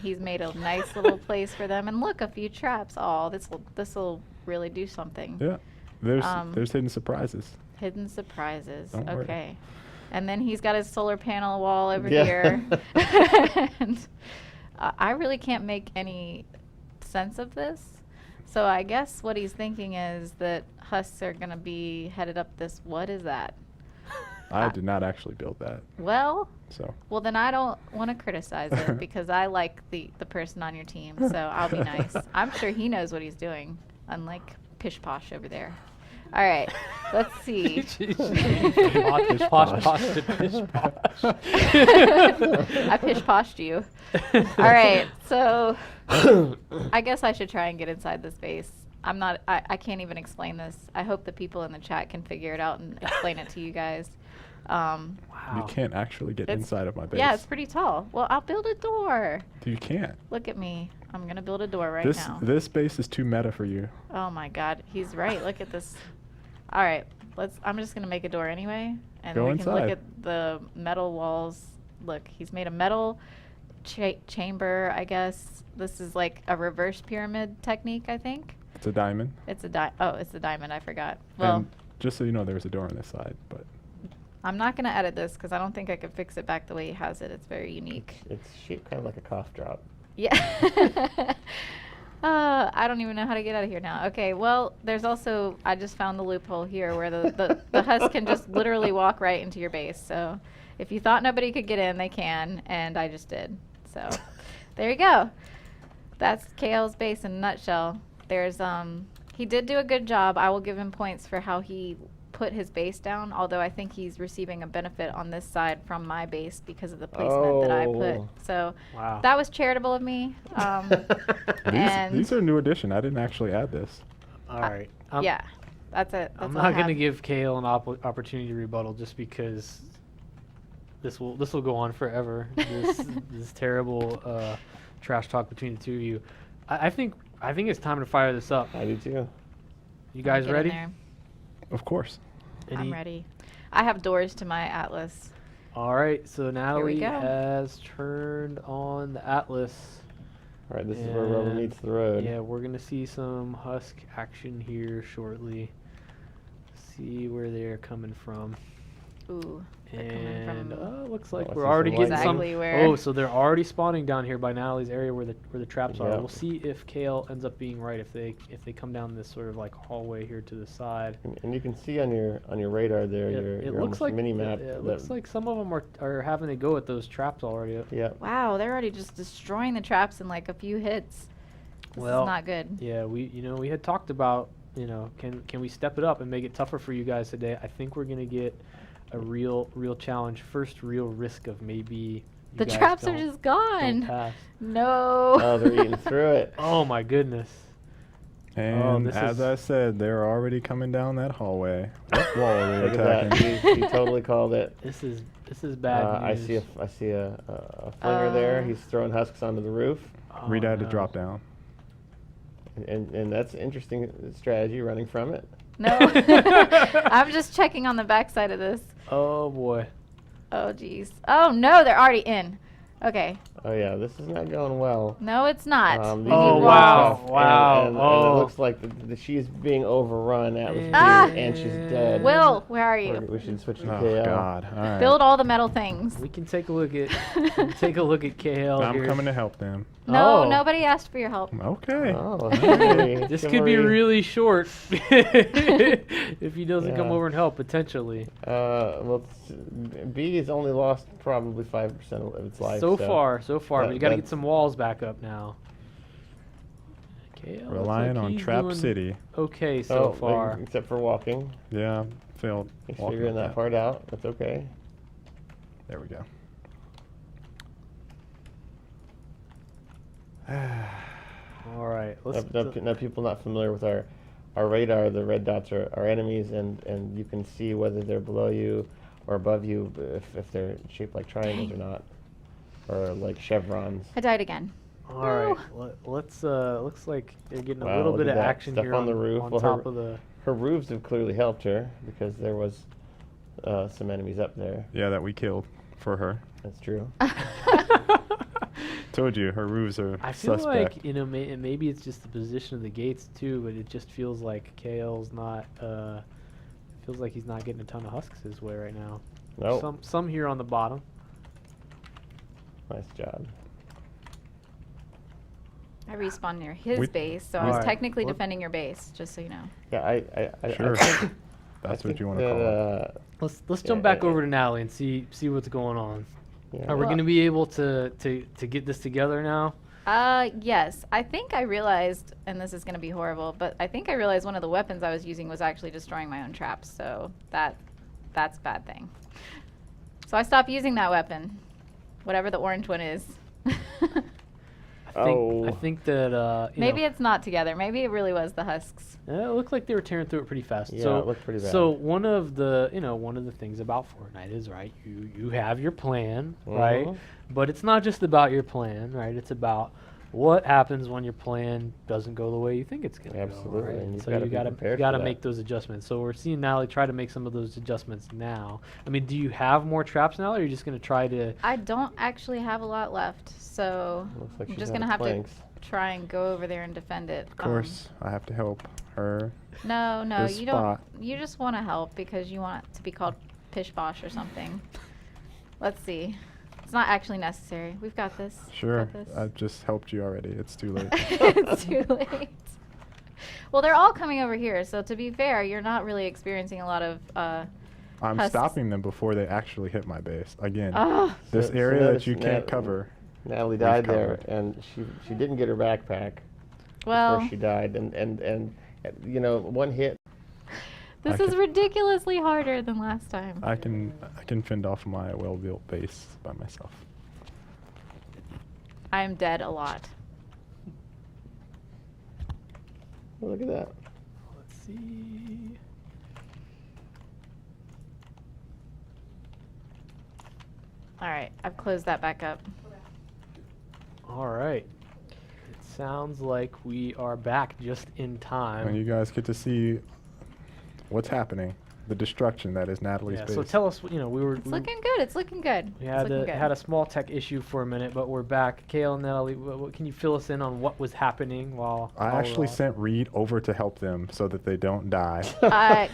He's made a nice little place for them, and look, a few traps. Oh, this will really do something. Yeah, there's hidden surprises. Hidden surprises. Don't worry. Okay, and then he's got his solar panel wall over here. And I really can't make any sense of this. So I guess what he's thinking is that husks are going to be headed up this. What is that? I did not actually build that. Well, then I don't want to criticize it because I like the person on your team, so I'll be nice. I'm sure he knows what he's doing, unlike Pish Posh over there. All right, let's see. Pish Posh to Pish Posh. I Pish Poshed you. All right, so I guess I should try and get inside this base. I can't even explain this. I hope the people in the chat can figure it out and explain it to you guys. Wow. You can't actually get inside of my base. Yeah, it's pretty tall. Well, I'll build a door. You can't. Look at me. I'm going to build a door now. This base is too meta for you. Oh my god, he's right. Look at this. All right, I'm just going to make a door anyway, and we can look at the metal walls. Look, he's made a metal chamber, I guess. This is like a reverse pyramid technique, I think. It's a diamond. It's a diamond. I forgot. Well, and just so you know, there's a door on this side, but I'm not going to edit this because I don't think I could fix it back the way he has it. It's very unique. It's shaped kind of like a cough drop. Yeah. I don't even know how to get out of here now. Okay, well, there's also, I just found the loophole here where the husk can just literally walk right into your base. So if you thought nobody could get in, they can, and I just did. So there you go. That's Kale's base in a nutshell. There's he did do a good job. I will give him points for how he put his base down, although I think he's receiving a benefit on this side from my base because of the placement that I put. So that was charitable of me. These are new addition. I didn't actually add this. All right. Yeah, that's it. I'm not going to give Kale an opportunity to rebuttal just because this will go on forever. This terrible trash talk between the two of you. I think it's time to fire this up. I do too. You guys ready? Of course. I'm ready. I have doors to my Atlas. All right, so Natalie has turned on the Atlas. All right, this is where rubber meets the road. Yeah, we're going to see some husk action here shortly. See where they're coming from. Ooh. And looks like I we're see already some getting Exactly some. where- Oh, so they're already spawning down here by Natalie's area where the traps are. Yep. We'll see if Kale ends up being right if they come down this sort of like hallway here to the side. And you can see on your radar there It your looks almost like mini map. it looks like some of them are having to go at those traps already. Yeah. Wow, they're already just destroying the traps in like a few hits. This Well, is not good. Yeah, we had talked about, can we step it up and make it tougher for you guys today? I think we're gonna get a real challenge. First real risk of maybe you The guys traps are don't- just don't gone. pass. No. Oh, they're eating through it. Oh my goodness. And this as is- I said, they're already coming down that hallway. What wall are they Look at attacking? that. He totally called it. This is bad I news. see a flinger there. He's throwing husks onto the roof, Oh, Reed had to no. drop down. and that's an interesting strategy running from it. No. I'm just checking on the backside of this. Oh boy. Oh, jeez. Oh, no, they're already in. Okay. Oh yeah, this is not going well. No, it's not. These Oh, are wow, tough, wow, and oh. it looks like she's being overrun at Ah! and she's dead. Will, where are you? We should switch to Oh KL. God! All right. Build all the metal things. We can take a look at KL I'm here. coming to help them. No, Oh. nobody asked for your help. Okay. Oh, hey, This could be chivalry. really short if he doesn't come Yeah. over and help potentially. Well, B has only lost probably 5% of its life. So far, but you got to that- get some walls back up now. KL looks Relying like on he's Trap doing City. Okay, so far. Except for walking. Yeah, failed. He's walking figuring with that part out. That's okay. There we go. All right, let's. Now people not familiar with our radar, the red dots are enemies, and you can see whether they're below you or above you if they're shaped like triangles or not, or like chevrons. I died again. All right, let's. Looks like they're getting a Wow, little look bit at of that. action Stuff here on the roof. on Well, top of the. Her roofs have clearly helped her because there was some enemies up there. Yeah, that we killed for her. That's true. Told you, her roofs are I feel suspect. like maybe it's just the position of the gates too, but it just feels like KL's not. Feels like he's not getting a ton of husks his way right now. Nope. Some here on the bottom. Nice job. I respawned near his We- base, so I was Alright, technically what- defending your base, just so you know. Yeah, I Sure. think That's I what you think want to call it. Let's jump back over to Natalie and see what's going on. Yeah. Are we Well- going to be able to get this together now? Yes. I think I realized, and this is going to be horrible, but I think I realized one of the weapons I was using was actually destroying my own traps, so that's a bad thing. So I stopped using that weapon, whatever the orange one is. I think that Maybe it's not together. Maybe it really was the husks. it looked like they were tearing through it pretty fast. Yeah, so it looked pretty bad. So one of the things about Fortnite is right. You have your plan, right? Mhm. But it's not just about your plan, right? It's about what happens when your plan doesn't go the way you think it's gonna Absolutely, go. Right? and you've So gotta you be gotta prepared for that. make those adjustments. So we're seeing Natalie try to make some of those adjustments now. I mean, do you have more traps now, or are you just gonna try to? I don't actually have a lot left, so Looks like I'm she's just out going to of have planks. to try and go over there and defend it. Of course, I have to help her. No, this you spot. don't. You just want to help because you want it to be called Pish Bosh or something. Let's see. It's not actually necessary. We've got this. We've Sure, got this. I just helped you already. It's too late. It's too late. Well, they're all coming over here, so to be fair, you're not really experiencing a lot of. I'm husks. stopping them before they actually hit my base. Again, Ah. this So area notice that you can't Nat- cover. Natalie died there, covered. and she didn't get her backpack Well, before she died, and one hit. this I is can- ridiculously harder than last time. I can fend off my well-built base by myself. I am dead a lot. Oh, look at that. Let's see. All right, I've closed that back up. All right. It sounds like we are back just in time. And you guys get to see what's happening. the destruction that is Natalie's base. So tell us, you know, It's looking good. It's looking good. We had a small tech issue for a minute, but we're back. Kale and Natalie, what can you fill us in on what was happening while I actually sent Reed over to help them so that they don't die.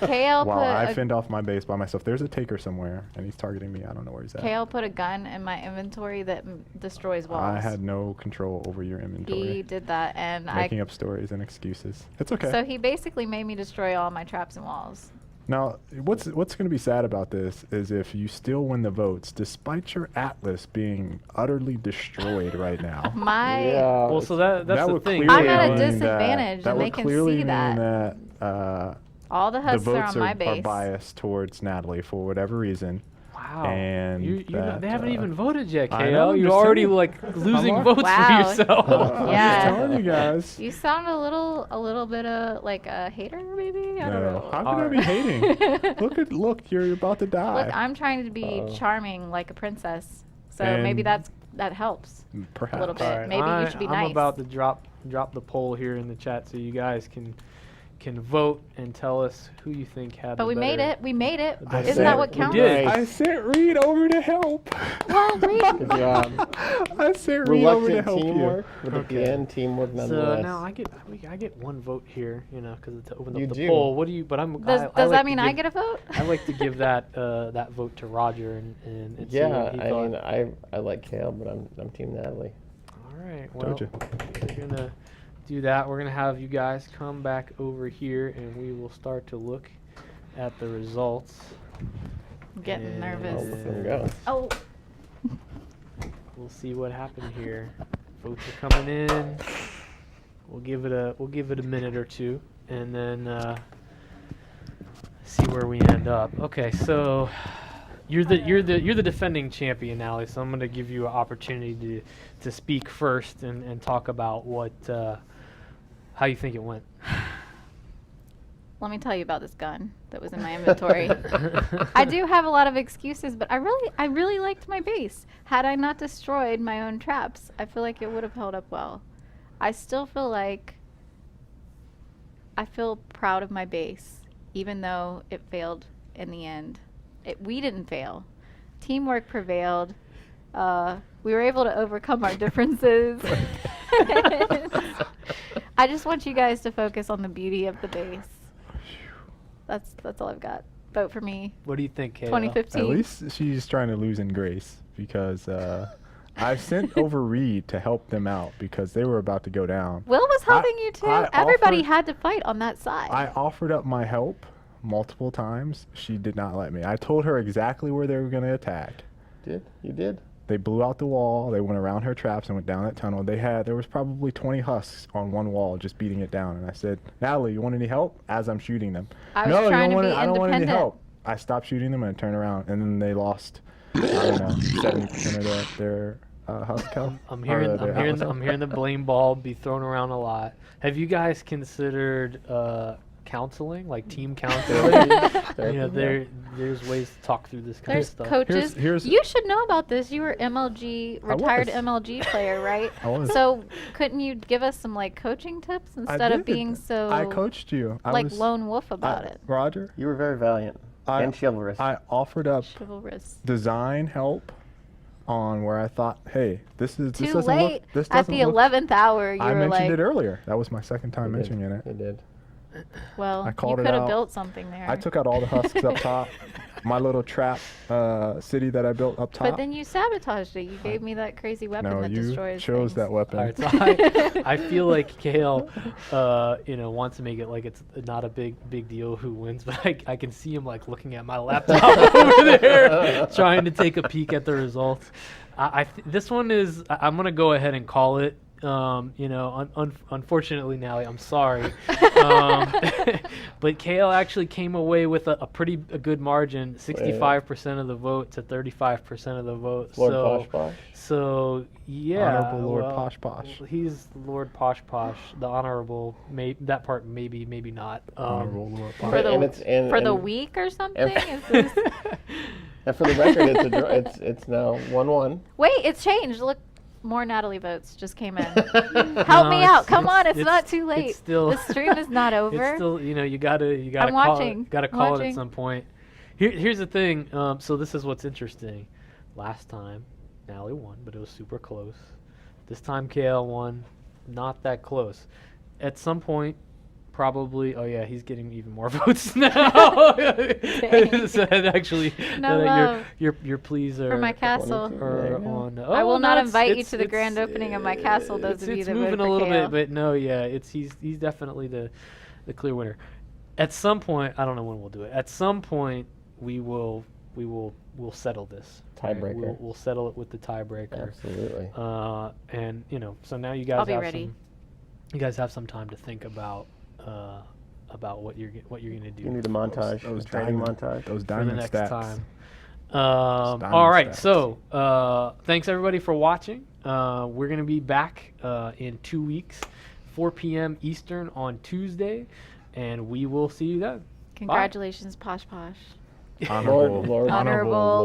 Kale while I fend off my base by myself. There's a taker somewhere, and he's targeting me. I don't know where he's at. Kale put a gun in my inventory that destroys walls. I had no control over your inventory. He did that, and making up stories and excuses. It's okay. So he basically made me destroy all my traps and walls. Now, what's going to be sad about this is if you still win the votes, despite your Atlas being utterly destroyed right now. Well, so that's the thing. I'm at a disadvantage, and they can see that. All the husks are on my base. base. Are biased towards Natalie for whatever reason. Wow. And they haven't even voted yet, KO. You're already like losing votes for yourself. Yeah. I'm telling you guys. You sound a little bit of like a hater, maybe. I don't know. How can I be hating? Look, you're about to die. Look, I'm trying to be charming like a princess, so maybe that helps. Perhaps A little bit. Right. Maybe you should be nice. I'm about to drop the poll here in the chat so you guys can vote and tell us who you think had. But we made it. We made it. Isn't that what counts? We did. I sent Reed over to help. Well, Reed. Good job. I sent Reed over to help teamwork, you. But at the end, teamwork nonetheless. So now I get one vote here, you know, because it's opened up the do. poll. What do you? But I'm. Does I like that mean I get a vote? I like to give that that vote to Roger and see yeah, what he I thought. mean, I like Kale, but I'm Team Natalie. All right. Well, we're gonna do that. We're gonna have you guys come back over here, and we will start to look at the results. I'm getting nervous. There we go. Oh. We'll see what happened here. Votes are coming in. We'll give it a minute or two, and then see where we end up. Okay, so you're the defending champion, Natalie. So I'm going to give you an opportunity to speak first and talk about how you think it went. Let me tell you about this gun that was in my inventory. I do have a lot of excuses, but I really liked my base. Had I not destroyed my own traps, I feel like it would have held up well. I still feel like I feel proud of my base, even though it failed in the end. We didn't fail. Teamwork prevailed. We were able to overcome our differences. I just want you guys to focus on the beauty of the base. That's all I've got. Vote for me. What do you think, Kayla? 2015. At least she's trying to lose in grace because I sent over Reed to help them out because they were about to go down. Will was helping you too. Everybody had to fight on that side. I offered up my help multiple times. She did not let me. I told her exactly where they were going to attack. You did? They blew out the wall. They went around her traps and went down that tunnel. There was probably 20 husks on one wall just beating it down. And I said, Natalie, you want any help? As I'm shooting them. I was trying to be I don't want any independent. help. I stopped shooting them and I turned around. And then they lost, I don't know, 70% of their husk health. I'm hearing the blame ball be thrown around a lot. Have you guys considered counseling, like team counseling? There's ways to talk through this kind of stuff. Coaches. You should know about this. You were retired MLG player, right? I was. So couldn't you give us some like coaching tips instead of being so I coached you. lone wolf about it? Roger? You were very valiant and chivalrous. I offered up design help on where I thought, hey, this doesn't too late. At the 11th hour, you were like. I mentioned it earlier. That was my second time mentioning it. You did. Well, you could have built something there. I took out all the husks up top. My little trap city that I built up top. But then you sabotaged it. You gave me that crazy weapon that destroys you chose things. that weapon. All right, so I feel like Kale, wants to make it like it's not a big deal who wins, but I can see him like looking at my laptop over there, trying to take a peek at the results. This one is. I'm gonna go ahead and call it. Unfortunately, Natalie, I'm sorry. But Kale actually came away with a good margin, 65% of the vote to 35% of the vote. Lord Posh Posh. So yeah, Honorable Lord Posh Posh. He's Lord Posh Posh, the honorable. That part maybe not. Honorable Lord Posh. For the week or something. Is this? And for the record, it's now 1-1. Wait, it's changed. Look. more Natalie votes just came in. Help me out. Come on, it's not too late. It's still, the stream is not over. It's still, you gotta I'm watching. Gotta call it at some point. Here's the thing. So this is what's interesting. Last time, Natalie won, but it was super close. This time, KL won, not that close. At some point, probably. Oh yeah, he's getting even more votes now. So actually, your pleas are for my castle. On, I will not invite you to the grand opening of my castle. Those of you that voted for It's moving a little bit, but no, yeah, he's definitely the clear winner. At some point, I don't know when we'll do it. At some point, we'll settle this. Tiebreaker. Right? We'll settle it with the tiebreaker. Absolutely. And so now you guys I'll be ready. You guys have some time to think about what you're gonna do. You need a montage, those training diamond, montage. those for diamond the next stats. time. Diamond All right, stats. so thanks everybody for watching. We're gonna be back in 2 weeks, 4 p.m. Eastern on Tuesday, and we will see you then. Congratulations, Posh Posh. Honorable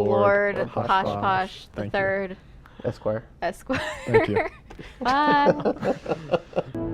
Lord Posh Posh the Thank you. Third. Esquire. Esquire. Thank you. Bye.